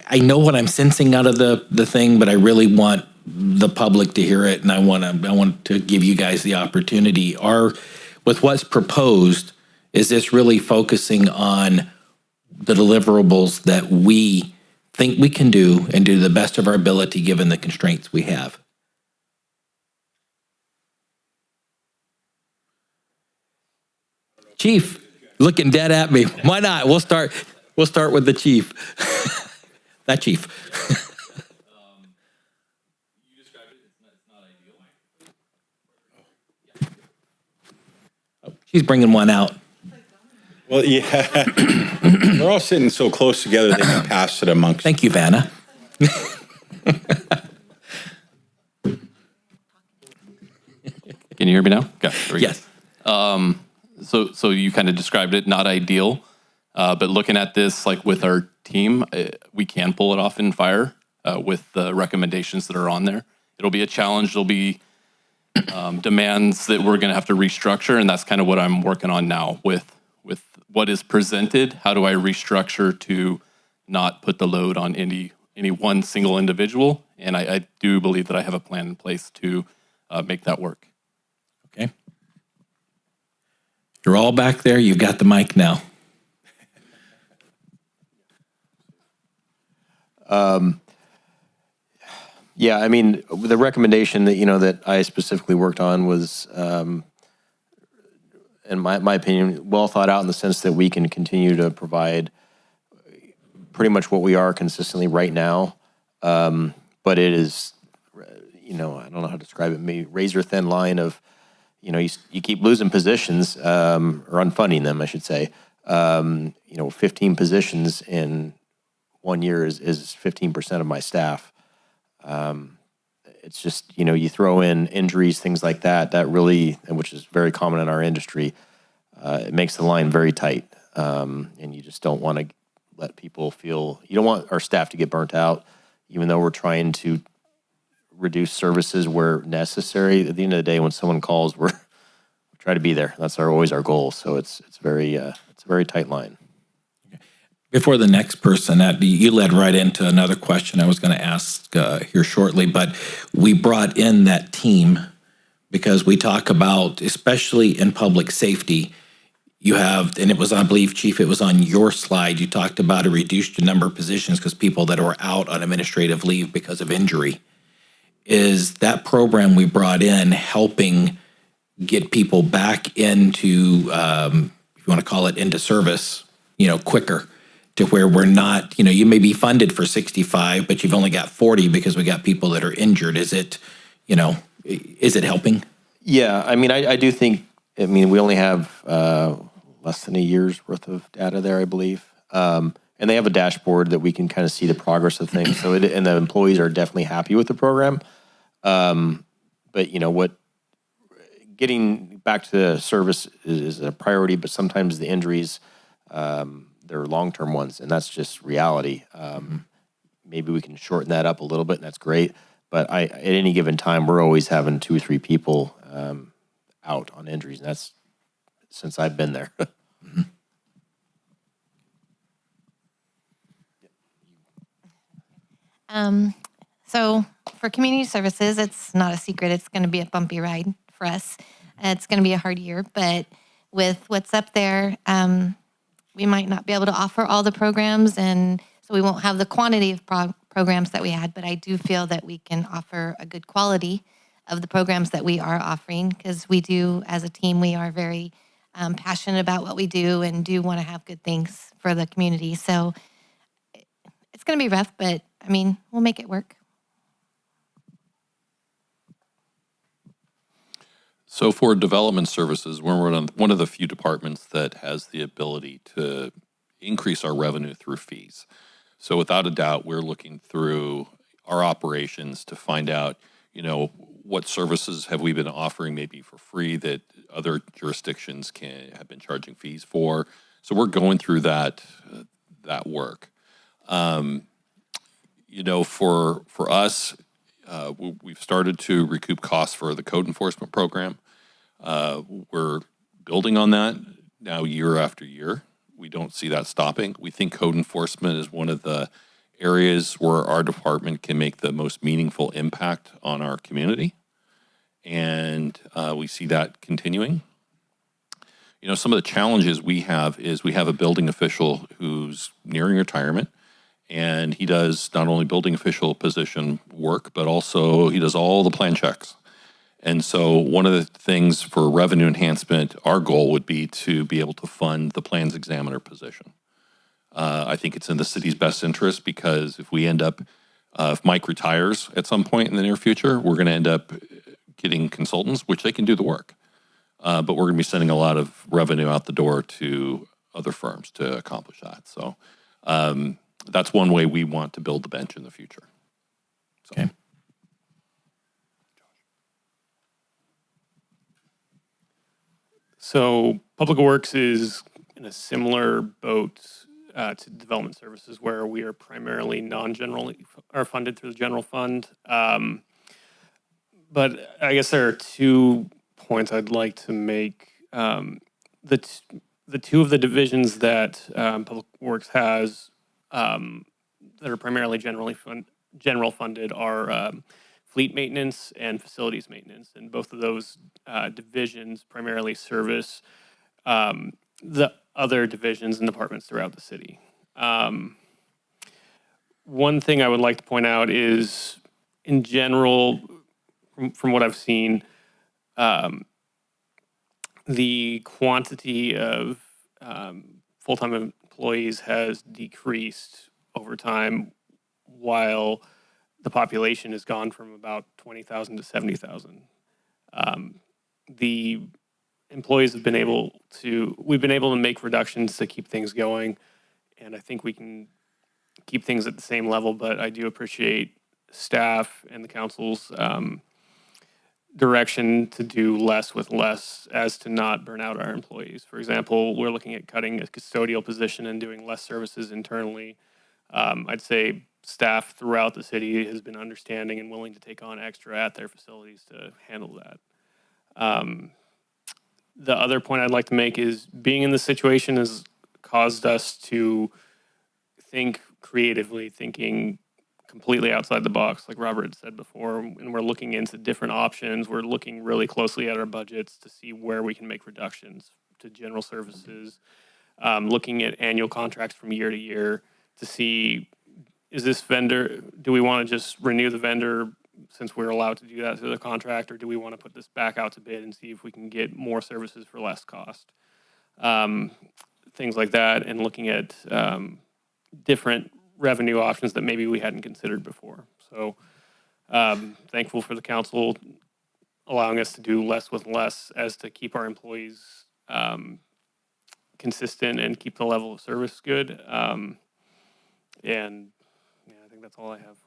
I know what I'm sensing out of the thing, but I really want the public to hear it, and I want to give you guys the opportunity. With what's proposed, is this really focusing on the deliverables that we think we can do and do the best of our ability given the constraints we have? Chief, looking dead at me. Why not? We'll start with the chief. That chief. You described it. It's not ideal. Oh, she's bringing one out. Well, yeah, they're all sitting so close together they can pass it amongst. Thank you, Vanna. Can you hear me now? Okay. There we Yes. go. So you kind of described it, not ideal, but looking at this, like with our team, we can pull it off in fire with the recommendations that are on there. It'll be a challenge. There'll be demands that we're going to have to restructure, and that's kind of what I'm working on now with what is presented. How do I restructure to not put the load on any one single individual? And I do believe that I have a plan in place to make that work. Okay. You're all back there. You've got the mic now. Yeah, I mean, the recommendation that, that I specifically worked on was, in my opinion, well thought out in the sense that we can continue to provide pretty much what we are consistently right now. But it is, I don't know how to describe it, maybe razor thin line of, you keep losing positions, or unfunding them, I should say. 15 positions in 1 year is 15% of my staff. It's just, you throw in injuries, things like that really, which is very common in our industry, it makes the line very tight. And you just don't want to let people feel, you don't want our staff to get burnt out, even though we're trying to reduce services where necessary. At the end of the day, when someone calls, we try to be there. That's always our goal. So it's a very tight line. Before the next person, you led right into another question I was going to ask here shortly, but we brought in that team because we talk about, especially in public safety, You have, and it was, I believe, Chief, it was on your slide, you talked about a reduced number of positions because people that were out on administrative leave because of injury. Is that program we brought in helping get people back into, if you want to call it, into service, quicker, to where we're not, you may be funded for 65, but you've only got 40 because we got people that are injured. Is it helping? Yeah, I mean, I do think, we only have less than a year's worth of data there, I believe. And they have a dashboard that we can kind of see the progress of things. So, and the employees are definitely happy with the program. But getting back to service is a priority, but sometimes the injuries, they're long-term ones, and that's just reality. Maybe we can shorten that up a little bit, and that's great. But at any given time, we're always having 2 or 3 people out on injuries, and that's since I've been there. So for community services, it's not a secret. It's going to be a bumpy ride for us. It's going to be a hard year, but with what's up there, we might not be able to offer all the programs, and so we won't have the quantity of programs that we had, but I do feel that we can offer a good quality of the programs that we are offering, because we do, as a team, we are very passionate about what we do and do want to have good things for the community. So it's going to be rough, but we'll make it work. So for development services, we're one of the few departments that has the ability to increase our revenue through fees. So without a doubt, we're looking through our operations to find out, what services have we been offering maybe for free that other jurisdictions have been charging fees for. So we're going through that work. For us, we've started to recoup costs for the code enforcement program. We're building on that now year after year. We don't see that stopping. We think code enforcement is one of the areas where our department can make the most meaningful impact on our community. And we see that continuing. Some of the challenges we have is we have a building official who's nearing retirement, and he does not only building official position work, but also he does all the plan checks. And so one of the things for revenue enhancement, our goal would be to be able to fund the plans examiner position. I think it's in the city's best interest, because if we end up, if Mike retires at some point in the near future, we're going to end up getting consultants, which they can do the work. But we're going to be sending a lot of revenue out the door to other firms to accomplish that. So that's one way we want to build the bench in the future. So. Okay. So Public Works is in a similar boat to development services, where we are primarily non-generally are funded through the general fund. But I guess there are 2 points I'd like to make. The 2 of the divisions that Public Works has that are primarily general funded are fleet maintenance and facilities maintenance, and both of those divisions primarily service the other divisions and departments throughout the city. One thing I would like to point out is, in general, from what I've seen, the quantity of full-time employees has decreased over time, while the population has gone from about 20,000 to 70,000. The employees we've been able to make reductions to keep things going, and I think we can keep things at the same level, but I do appreciate staff and the council's direction to do less with less, as to not burn out our employees. For example, we're looking at cutting a custodial position and doing less services internally. I'd say staff throughout the city has been understanding and willing to take on extra at their facilities to handle that. The other point I'd like to make is, being in this situation has caused us to think creatively, thinking completely outside the box, like Robert had said before, and we're looking into different options. We're looking really closely at our budgets to see where we can make reductions to general services, looking at annual contracts from year to year to see, is this vendor, do we want to just renew the vendor since we're allowed to do that through the contract, or do we want to put this back out to bid and see if we can get more services for less cost? Things like that, and looking at different revenue options that maybe we hadn't considered before. So thankful for the council allowing us to do less with less as to keep our employees consistent and keep the level of service good. And yeah, I think that's all I have.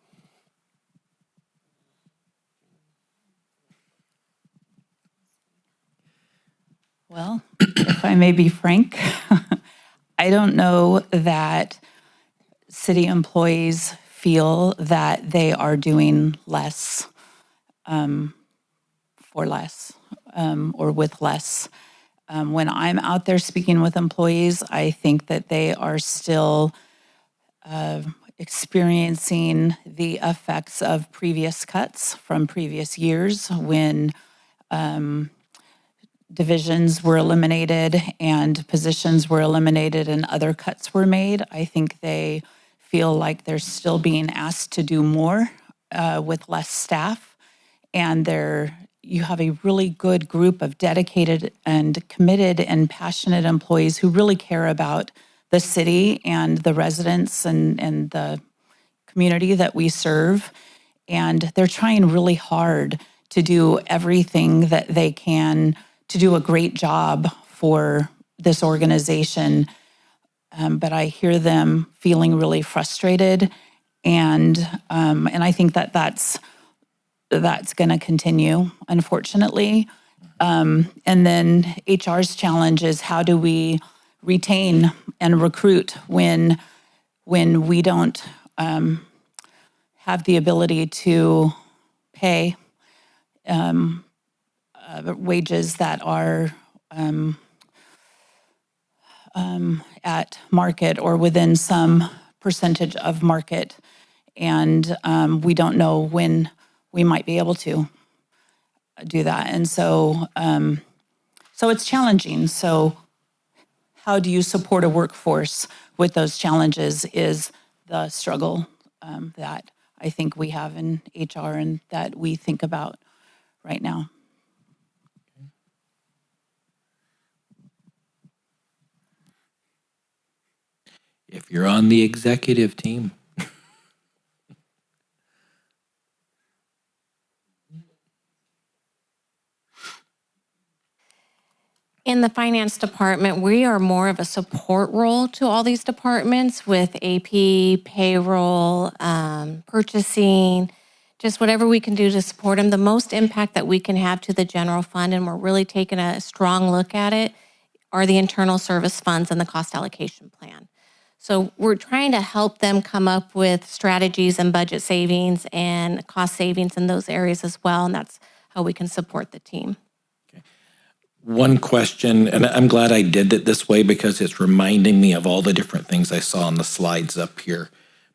Well, if I may be frank, I don't know that city employees feel that they are doing less for less or with less. When I'm out there speaking with employees, I think that they are still experiencing the effects of previous cuts from previous years when divisions were eliminated and positions were eliminated and other cuts were made. I think they feel like they're still being asked to do more with less staff. And you have a really good group of dedicated and committed and passionate employees who really care about the city and the residents and the community that we serve. And they're trying really hard to do everything that they can to do a great job for this organization. But I hear them feeling really frustrated, and I think that that's going to continue, unfortunately. And then HR's challenge is, how do we retain and recruit when we don't have the ability to pay wages that are at market or within some percentage of market, and we don't know when we might be able to do that. And so it's challenging. So how do you support a workforce with those challenges is the struggle that I think we have in HR and that we think about right now. If you're on the executive team. In the finance department, we are more of a support role to all these departments with AP, payroll, purchasing, just whatever we can do to support them. The most impact that we can have to the general fund, and we're really taking a strong look at it, are the internal service funds and the cost allocation plan. So we're trying to help them come up with strategies and budget savings and cost savings in those areas as well, and that's how we can support the team. One question, and I'm glad I did it this way because it's reminding me of all the different things I saw on the slides up here.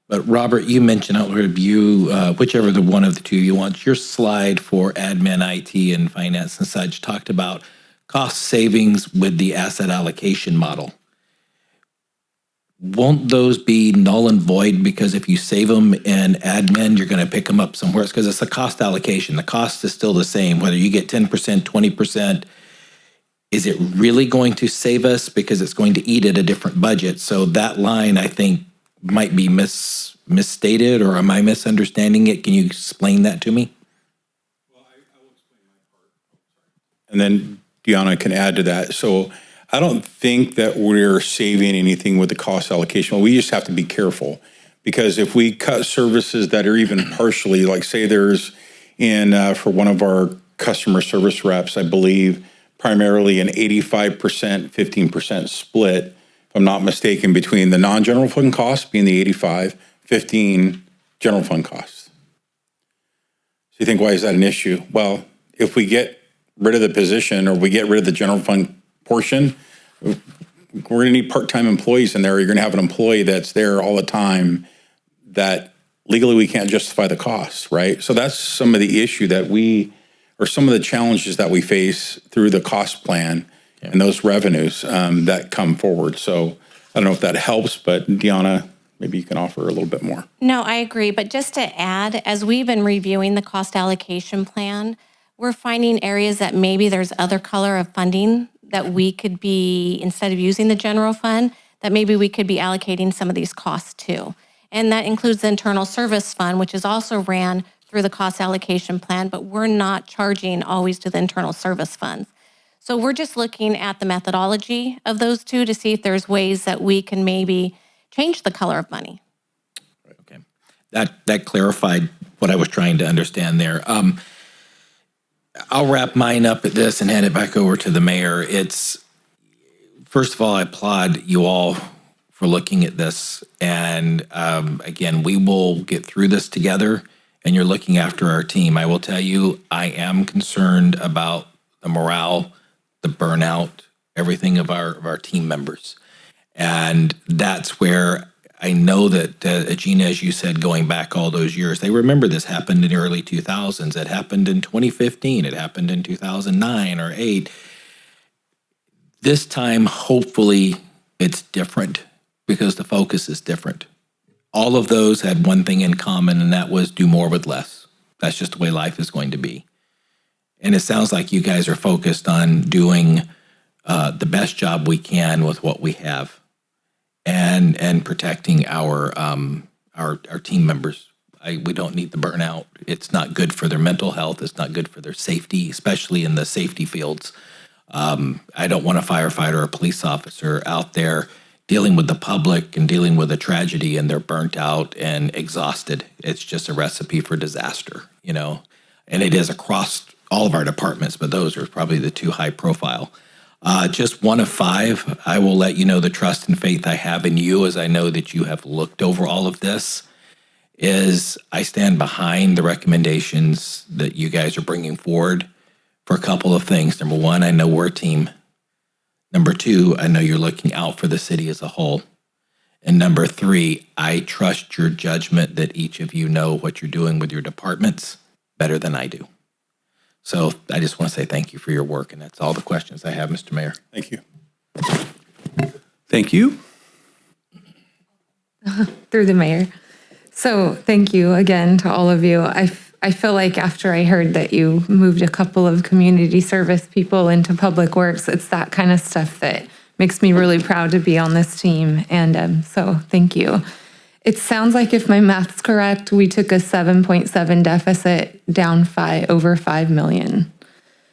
But Robert, you mentioned, I'll review whichever the one of the two you want. Your slide for admin, IT, and finance and such talked about cost savings with the asset allocation model. Won't those be null and void because if you save them in admin, you're going to pick them up somewhere else because it's a cost allocation. The cost is still the same, whether you get 10%, 20%. Is it really going to save us because it's going to eat at a different budget? So that line, I think, might be misstated, or am I misunderstanding it? Can you explain that to me? Well, I will explain my part. And then Deanna can add to that. So I don't think that we're saving anything with the cost allocation. Well, we just have to be careful because if we cut services that are even partially, like say there's for one of our customer service reps, I believe, primarily an 85%, 15% split, if I'm not mistaken, between the non-general fund costs being the 85, 15 general fund costs. So you think, why is that an issue? Well, if we get rid of the position or we get rid of the general fund portion, we're going to need part-time employees in there. You're going to have an employee that's there all the time that legally we can't justify the costs, right? So that's some of the issue that some of the challenges that we face through the cost plan and those revenues that come forward. So I don't know if that helps, but Deanna, maybe you can offer a little bit more. No, I agree. But just to add, as we've been reviewing the cost allocation plan, we're finding areas that maybe there's other color of funding that we could be, instead of using the general fund, that maybe we could be allocating some of these costs to. And that includes the internal service fund, which is also ran through the cost allocation plan, but we're not charging always to the internal service funds. So we're just looking at the methodology of those two to see if there's ways that we can maybe change the color of money. Okay. That clarified what I was trying to understand there. I'll wrap mine up at this and hand it back over to the mayor. First of all, I applaud you all for looking at this. And again, we will get through this together, and you're looking after our team. I will tell you, I am concerned about the morale, the burnout, everything of our team members. And that's where I know that, Gina, as you said, going back all those years, they remember this happened in the early 2000s. It happened in 2015. It happened in 2009 or 8. This time, hopefully, it's different because the focus is different. All of those had one thing in common, and that was do more with less. That's just the way life is going to be. And it sounds like you guys are focused on doing the best job we can with what we have. And protecting our team members. We don't need the burnout. It's not good for their mental health. It's not good for their safety, especially in the safety fields. I don't want a firefighter or a police officer out there dealing with the public and dealing with a tragedy and they're burnt out and exhausted. It's just a recipe for disaster, and it is across all of our departments, but those are probably the two high profile. Just one of 5. I will let you know the trust and faith I have in you, as I know that you have looked over all of this, is I stand behind the recommendations that you guys are bringing forward for a couple of things. Number 1, I know we're a team. Number 2, I know you're looking out for the city as a whole. And number 3, I trust your judgment that each of you know what you're doing with your departments better than I do. So I just want to say thank you for your work, and that's all the questions I have, Mr. Mayor. Thank you. Thank you. Through the mayor. So thank you again to all of you. I feel like after I heard that you moved a couple of community service people into public works, it's that kind of stuff that makes me really proud to be on this team. And so thank you. It sounds like, if my math's correct, we took a 7.7 deficit down over 5 million.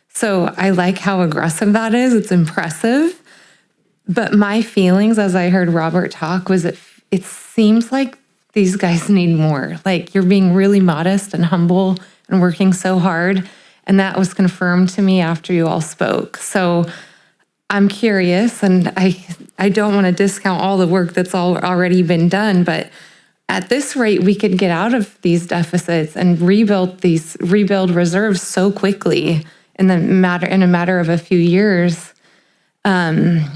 So I like how aggressive that is. It's impressive. But my feelings as I heard Robert talk was it seems like these guys need more. Like, you're being really modest and humble and working so hard. And that was confirmed to me after you all spoke. So I'm curious, and I don't want to discount all the work that's already been done, but at this rate, we could get out of these deficits and rebuild reserves so quickly in a matter of a few years. In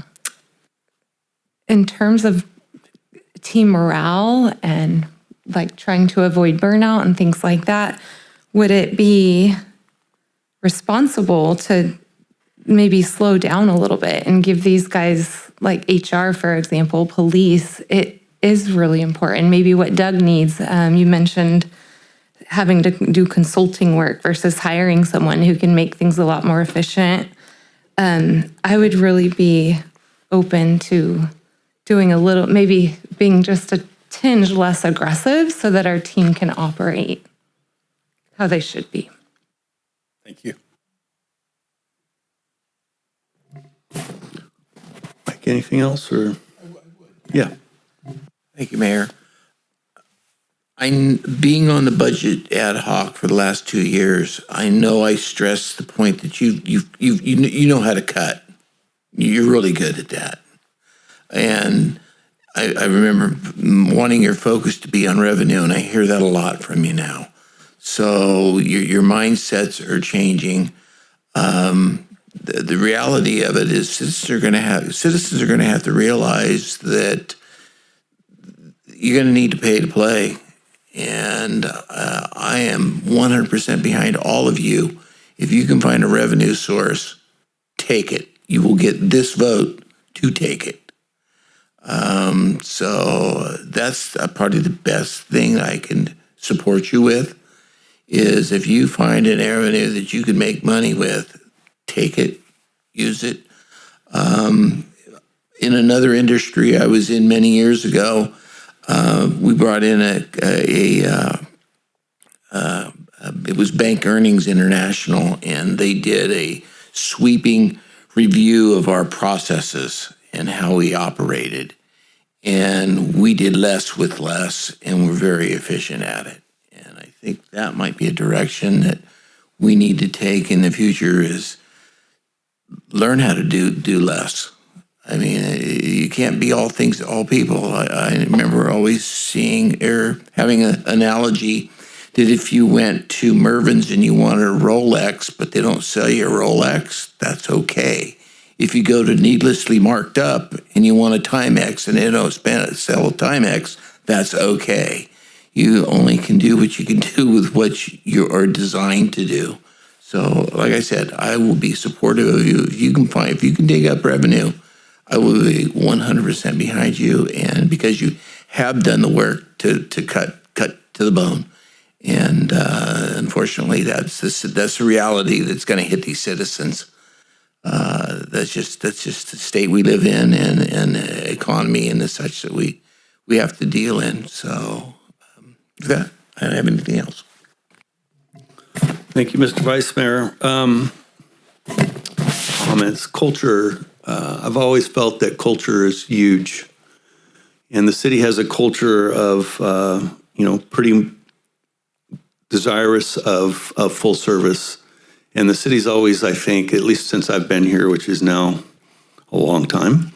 terms of team morale and like trying to avoid burnout and things like that, would it be responsible to maybe slow down a little bit and give these guys, like HR, for example, police, it is really important. Maybe what Doug needs, you mentioned having to do consulting work versus hiring someone who can make things a lot more efficient. I would really be open to doing a little, maybe being just a tinge less aggressive so that our team can operate how they should be. Thank you. Mike, anything else? Or yeah. Thank you, Mayor. Being on the budget ad hoc for the last 2 years, I know I stressed the point that you know how to cut. You're really good at that. And I remember wanting your focus to be on revenue, and I hear that a lot from you now. So your mindsets are changing. The reality of it is citizens are going to have to realize that you're going to need to pay to play. And I am 100% behind all of you. If you can find a revenue source, take it. you will get this vote to take it. So that's probably the best thing I can support you with, is if you find an avenue that you can make money with, take it, use it. In another industry I was in many years ago, we brought in it was Bank Earnings International, and they did a sweeping review of our processes and how we operated. And we did less with less, and we're very efficient at it. And I think that might be a direction that we need to take in the future, is learn how to do less. I mean, you can't be all things to all people. I remember always seeing or having an analogy that if you went to Mervyn's and you wanted a Rolex, but they don't sell you a Rolex, that's okay. If you go to Needlessly Marked Up and you want a Timex and they don't sell a Timex, that's okay. You only can do what you can do with what you are designed to do. So, like I said, I will be supportive of you. If you can dig up revenue, I will be 100% behind you, and because you have done the work to cut to the bone. And unfortunately, that's the reality that's going to hit these citizens. That's just the state we live in, and economy and the such that we have to deal in. So, with that, I don't have anything else. Thank you, Mr. Vice Mayor. Comments, culture. I've always felt that culture is huge, and the city has a culture of, pretty desirous of full service. And the city's always, I think, at least since I've been here, which is now a long time,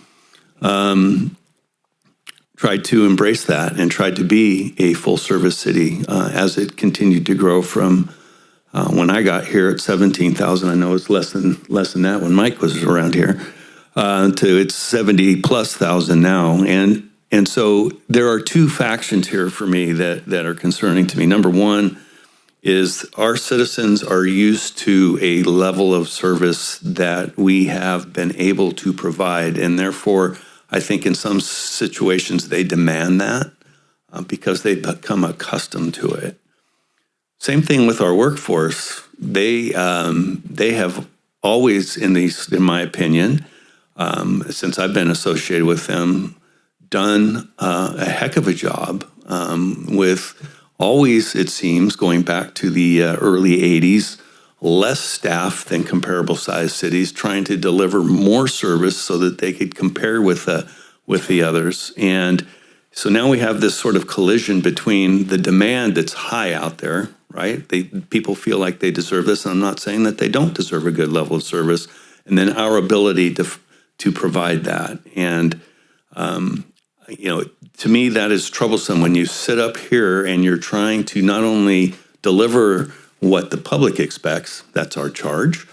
tried to embrace that and tried to be a full service city as it continued to grow from when I got here at 17,000. I know it's less than that when Mike was around here, to it's 70 plus thousand now. And so there are two factions here for me that are concerning to me. Number one is our citizens are used to a level of service that we have been able to provide. And therefore, I think in some situations they demand that because they've become accustomed to it. Same thing with our workforce. They have always, in my opinion, since I've been associated with them, done a heck of a job with always, it seems, going back to the early 80s, less staff than comparable sized cities, trying to deliver more service so that they could compare with the others. And so now we have this sort of collision between the demand that's high out there, right? People feel like they deserve this, and I'm not saying that they don't deserve a good level of service, and then our ability to provide that. And to me, that is troublesome when you sit up here and you're trying to not only deliver what the public expects, that's our charge,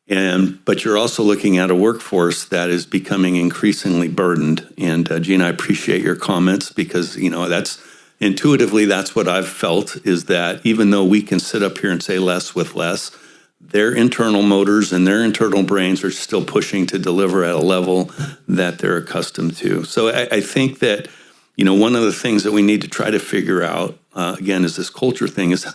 but you're also looking at a workforce that is becoming increasingly burdened. And Gene, I appreciate your comments because, that's intuitively, that's what I've felt, is that even though we can sit up here and say less with less, their internal motors and their internal brains are still pushing to deliver at a level that they're accustomed to. So I think that, one of the things that we need to try to figure out, again, is this culture thing, is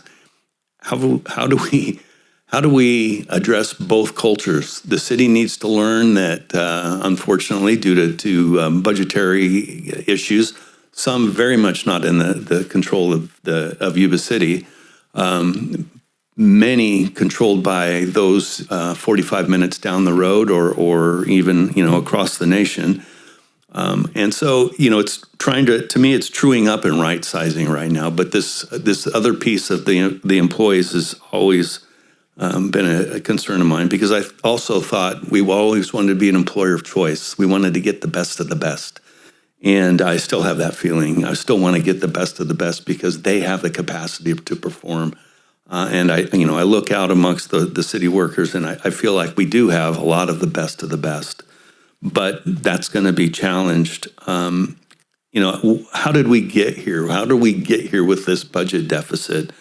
how do we address both cultures? The city needs to learn that, unfortunately, due to budgetary issues, some very much not in the control of Yuba City, many controlled by those 45 minutes down the road or even, across the nation. And so, it's to me, it's truing up and right sizing right now. But this other piece of the employees has always been a concern of mine, because I also thought we always wanted to be an employer of choice. We wanted to get the best of the best. And I still have that feeling. I still want to get the best of the best because they have the capacity to perform. And I look out amongst the city workers, and I feel like we do have a lot of the best. But that's going to be challenged. How did we get here? How do we get here with this budget deficit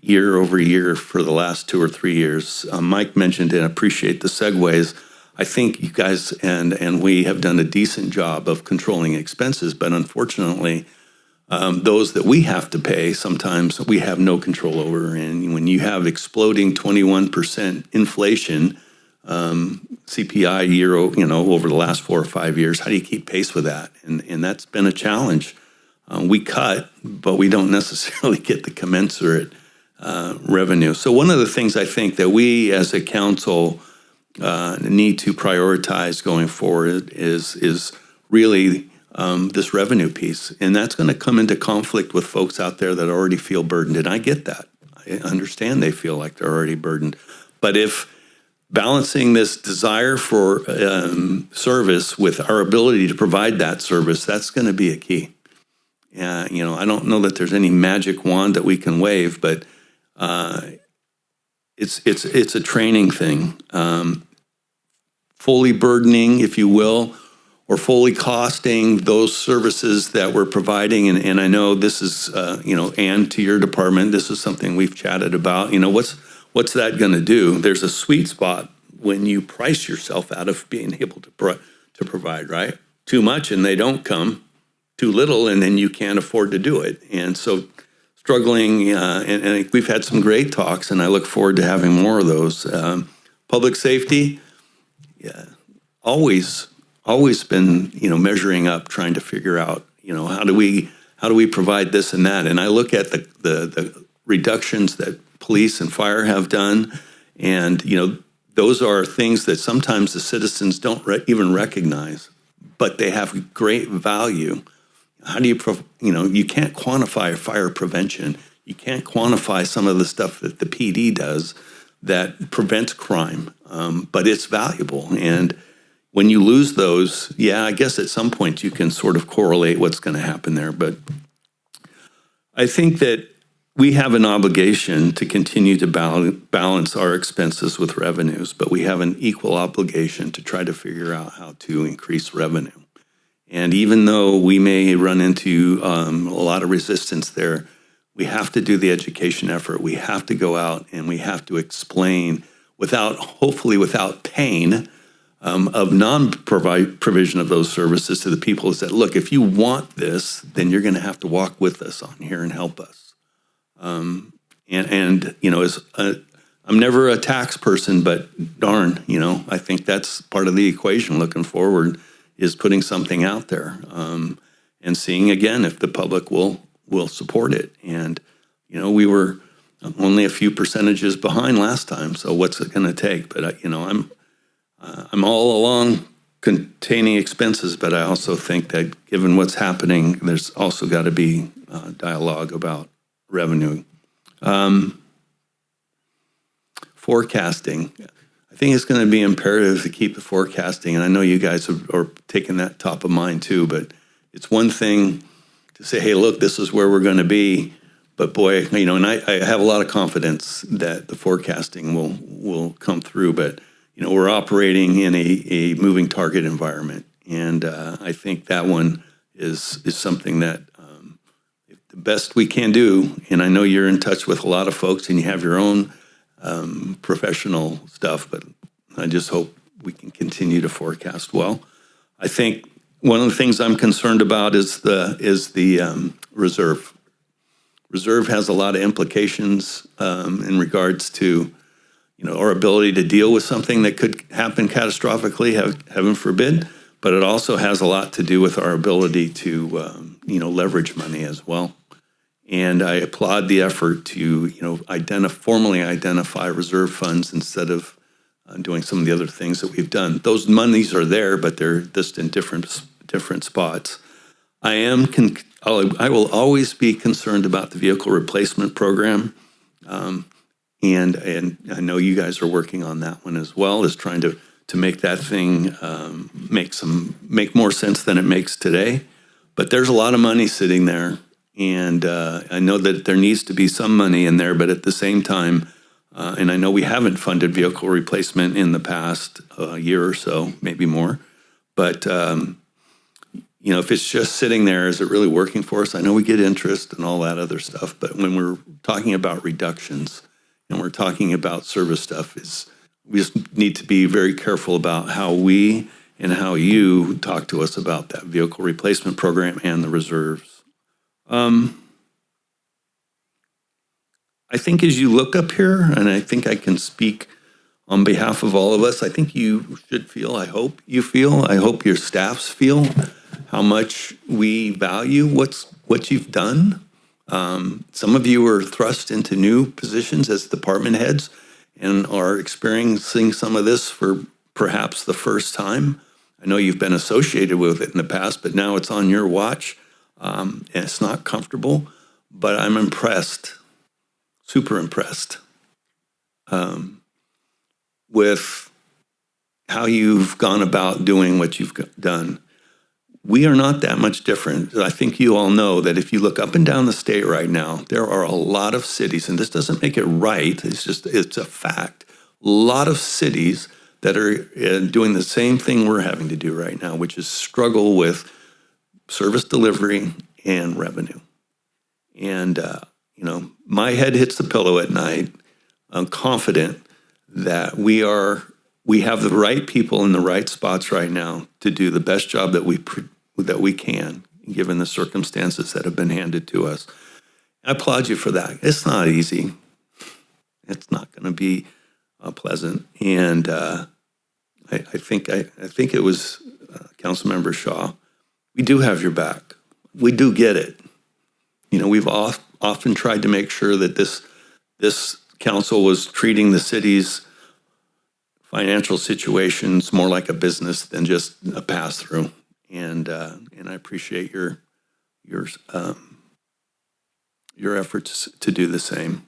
year over year for the last 2 or 3 years? Mike mentioned, and I appreciate the segues. I think you guys and we have done a decent job of controlling expenses, but unfortunately, those that we have to pay, sometimes we have no control over. And when you have exploding 21% inflation, CPI over the last 4 or 5 years, how do you keep pace with that? And that's been a challenge. We cut, but we don't necessarily get the commensurate revenue. So one of the things I think that we as a council need to prioritize going forward is really this revenue piece. And that's going to come into conflict with folks out there that already feel burdened. And I get that. I understand they feel like they're already burdened. But if balancing this desire for service with our ability to provide that service, that's going to be a key. I don't know that there's any magic wand that we can wave, but it's a training thing. Fully burdening, if you will, or fully costing those services that we're providing. And I know this is, and to your department, this is something we've chatted about. What's that going to do? There's a sweet spot when you price yourself out of being able to provide, right? Too much and they don't come, too little and then you can't afford to do it. And so struggling, and we've had some great talks, and I look forward to having more of those. Public safety, always been, measuring up, trying to figure out, how do we provide this and that? And I look at the reductions that police and fire have done, and those are things that sometimes the citizens don't even recognize, but they have great value. How do you, you can't quantify fire prevention. You can't quantify some of the stuff that the PD does that prevents crime, but it's valuable. And when you lose those, I guess at some point you can sort of correlate what's going to happen there. But I think that we have an obligation to continue to balance our expenses with revenues, but we have an equal obligation to try to figure out how to increase revenue. And even though we may run into a lot of resistance there, we have to do the education effort. We have to go out and we have to explain hopefully without pain of non-provision of those services to the people is that, look, if you want this, then you're going to have to walk with us on here and help us. I'm never a tax person, but darn, I think that's part of the equation looking forward is putting something out there and seeing again if the public will support it. And we were only a few percentages behind last time, so what's it going to take? But I'm all along containing expenses, but I also think that given what's happening, there's also got to be dialogue about revenue. Forecasting. I think it's going to be imperative to keep the forecasting, and I know you guys are taking that top of mind too, but it's one thing to say, hey, look, this is where we're going to be, but boy, and I have a lot of confidence that the forecasting will come through, but we're operating in a moving target environment, and I think that one is something that the best we can do, and I know you're in touch with a lot of folks and you have your own professional stuff, but I just hope we can continue to forecast well. I think one of the things I'm concerned about is the reserve. Reserve has a lot of implications in regards to our ability to deal with something that could happen catastrophically, heaven forbid, but it also has a lot to do with our ability to leverage money as well. And I applaud the effort to, formally identify reserve funds instead of doing some of the other things that we've done. Those monies are there, but they're just in different spots. I will always be concerned about the vehicle replacement program, and I know you guys are working on that one as well, is trying to make that thing make more sense than it makes today. But there's a lot of money sitting there. And I know that there needs to be some money in there, but at the same time, and I know we haven't funded vehicle replacement in the past year or so, maybe more. But, if it's just sitting there, is it really working for us? I know we get interest and all that other stuff, but when we're talking about reductions and we're talking about service stuff, We just need to be very careful about how we and how you talk to us about that vehicle replacement program and the reserves. I think as you look up here, and I think I can speak on behalf of all of us, I think you should feel, I hope you feel, I hope your staffs feel how much we value what you've done. Some of you were thrust into new positions as department heads and are experiencing some of this for perhaps the first time. I know you've been associated with it in the past, but now it's on your watch. And it's not comfortable, but I'm impressed, super impressed, with how you've gone about doing what you've done. We are not that much different. I think you all know that if you look up and down the state right now, there are a lot of cities, and this doesn't make it right, it's a fact. A lot of cities that are doing the same thing we're having to do right now, which is struggle with service delivery and revenue. And, my head hits the pillow at night. I'm confident that we have the right people in the right spots right now to do the best job that we can, given the circumstances that have been handed to us. I applaud you for that. It's not easy. It's not going to be pleasant. And I think it was Councilmember Shaw. We do have your back. We do get it. We've often tried to make sure that this council was treating the city's financial situations more like a business than just a pass-through. And I appreciate your efforts to do the same.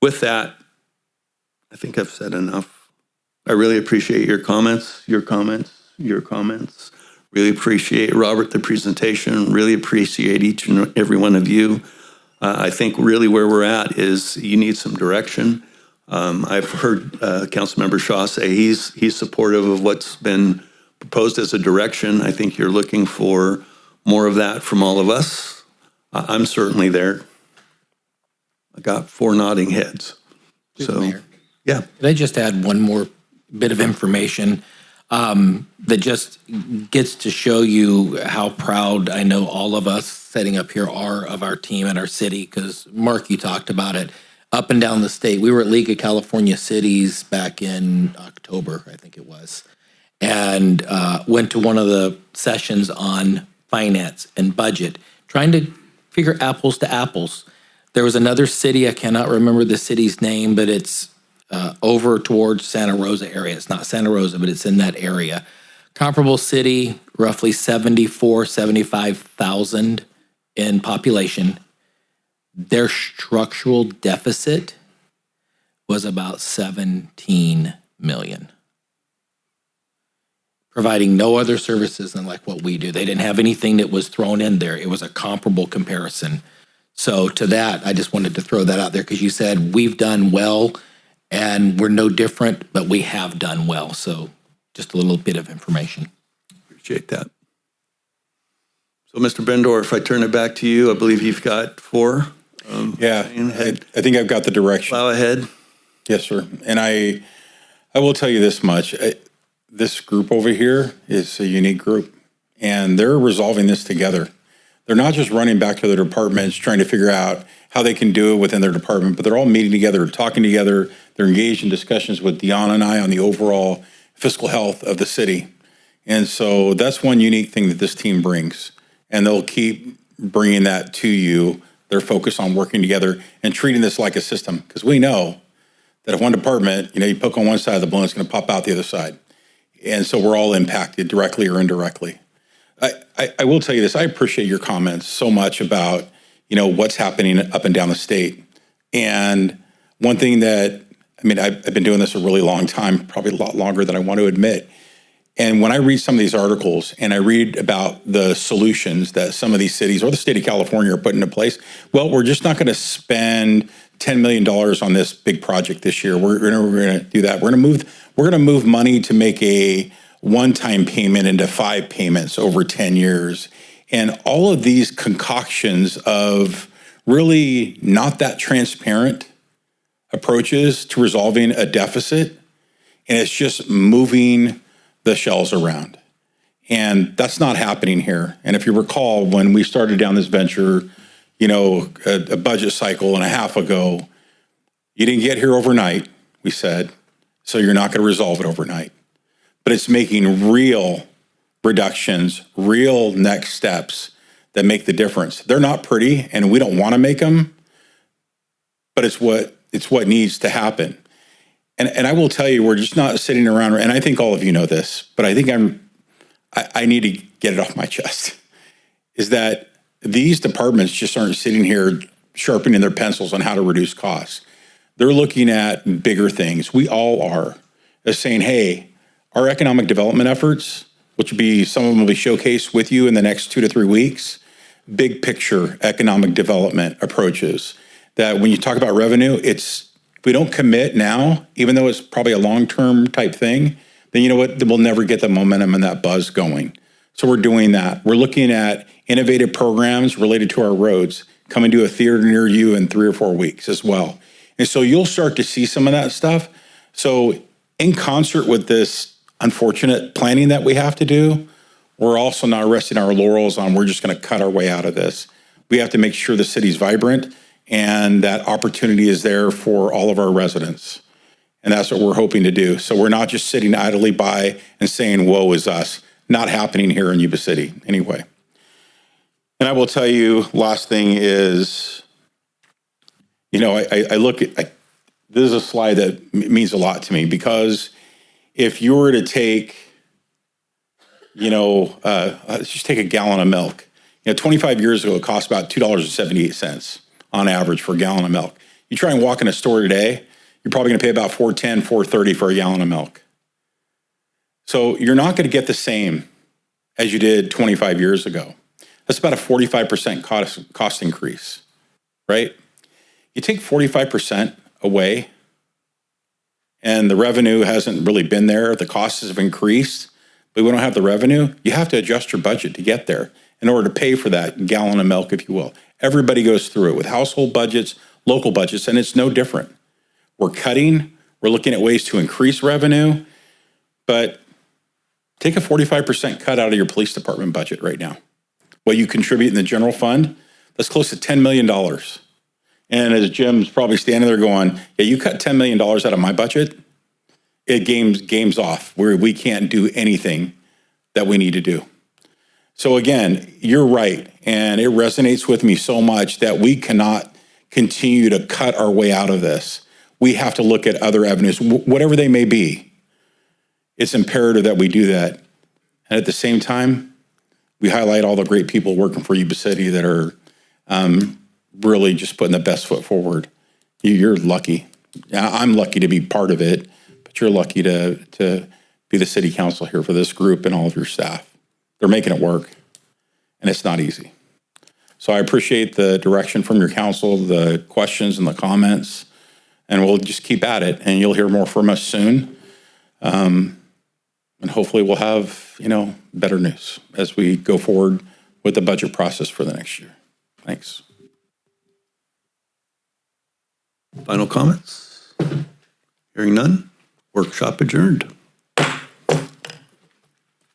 With that, I think I've said enough. I really appreciate your comments. Really appreciate, Robert, the presentation. Really appreciate each and every one of you. I think really where we're at is you need some direction. I've heard Councilmember Shaw say he's supportive of what's been proposed as a direction. I think you're looking for more of that from all of us. I'm certainly there. I got 4 nodding heads. So, Mayor. Yeah. Could I just add one more bit of information that just gets to show you how proud I know all of us sitting up here are of our team and our city? Because, Mark, you talked about it. Up and down the state, we were at League of California Cities back in October, I think it was, and went to one of the sessions on finance and budget, trying to figure apples to apples. There was another city, I cannot remember the city's name, but it's over towards Santa Rosa area. It's not Santa Rosa, but it's in that area. Comparable city, roughly 75,000 in population. Their structural deficit was about 17 million. Providing no other services than like what we do. They didn't have anything that was thrown in there. It was a comparable comparison. So to that, I just wanted to throw that out there because you said we've done well and we're no different, but we have done well. So just a little bit of information. Appreciate that. So, Mr. Bendorf, if I turn it back to you, I believe you've got 4. I think I've got the direction. Plow ahead. Yes, sir. And I will tell you this much. This group over here is a unique group, and they're resolving this together. They're not just running back to their departments trying to figure out how they can do it within their department, but they're all meeting together, talking together. They're engaged in discussions with Deanna and I on the overall fiscal health of the city. And so that's one unique thing that this team brings, and they'll keep bringing that to you. They're focused on working together and treating this like a system, because we know that if one department, you poke on one side of the balloon, it's going to pop out the other side. And so we're all impacted directly or indirectly. I will tell you this. I appreciate your comments so much about, what's happening up and down the state. And one thing that, I've been doing this a really long time, probably a lot longer than I want to admit. And when I read some of these articles and I read about the solutions that some of these cities or the state of California are putting into place, well, we're just not going to spend $10 million on this big project this year. We're going to do that. We're going to move money to make a one-time payment into 5 payments over 10 years. And all of these concoctions of really not that transparent approaches to resolving a deficit and it's just moving the shells around. And that's not happening here. And if you recall, when we started down this venture, a budget cycle and a half ago, you didn't get here overnight, we said, so you're not going to resolve it overnight. But it's making real reductions, real next steps that make the difference. They're not pretty, and we don't want to make them, but it's what needs to happen. And I will tell you, we're just not sitting around, and I think all of you know this, but I think I need to get it off my chest, is that these departments just aren't sitting here sharpening their pencils on how to reduce costs. They're looking at bigger things. We all are, as saying, hey, our economic development efforts, which will be, some of them will be showcased with you in the next 2 to 3 weeks, big picture economic development approaches that when you talk about revenue, if we don't commit now, even though it's probably a long-term type thing, then you know what, we'll never get the momentum and that buzz going. So we're doing that. We're looking at innovative programs related to our roads coming to a theater near you in 3 or 4 weeks as well. And so you'll start to see some of that stuff. So in concert with this unfortunate planning that we have to do, we're also not resting our laurels on we're just going to cut our way out of this. We have to make sure the city's vibrant and that opportunity is there for all of our residents. And that's what we're hoping to do. So we're not just sitting idly by and saying, woe is us. Not happening here in Yuba City anyway. And I will tell you, last thing is, I look at, this is a slide that means a lot to me, because if you were to take, let's just take a gallon of milk. 25 years ago, it cost about $2.78 on average for a gallon of milk. You try and walk in a store today, you're probably going to pay about $4.10, $4.30 for a gallon of milk. So you're not going to get the same as you did 25 years ago. That's about a 45% cost increase, right? You take 45% away and the revenue hasn't really been there. The costs have increased, but we don't have the revenue. You have to adjust your budget to get there in order to pay for that gallon of milk, if you will. Everybody goes through it with household budgets, local budgets, and it's no different. We're cutting, we're looking at ways to increase revenue, but take a 45% cut out of your police department budget right now. What you contribute in the general fund, that's close to $10 million. And as Jim's probably standing there going, yeah, you cut $10 million out of my budget, it game's off, where we can't do anything that we need to do. So again, you're right, and it resonates with me so much that we cannot continue to cut our way out of this. We have to look at other avenues, whatever they may be. It's imperative that we do that. And at the same time, we highlight all the great people working for Yuba City that are really just putting the best foot forward. You're lucky. I'm lucky to be part of it, but you're lucky to be the city council here for this group and all of your staff. They're making it work, and it's not easy. So I appreciate the direction from your council, the questions and the comments, and we'll just keep at it, and you'll hear more from us soon. And hopefully we'll have, better news as we go forward with the budget process for the next year. Thanks. Final comments? Hearing none, workshop adjourned.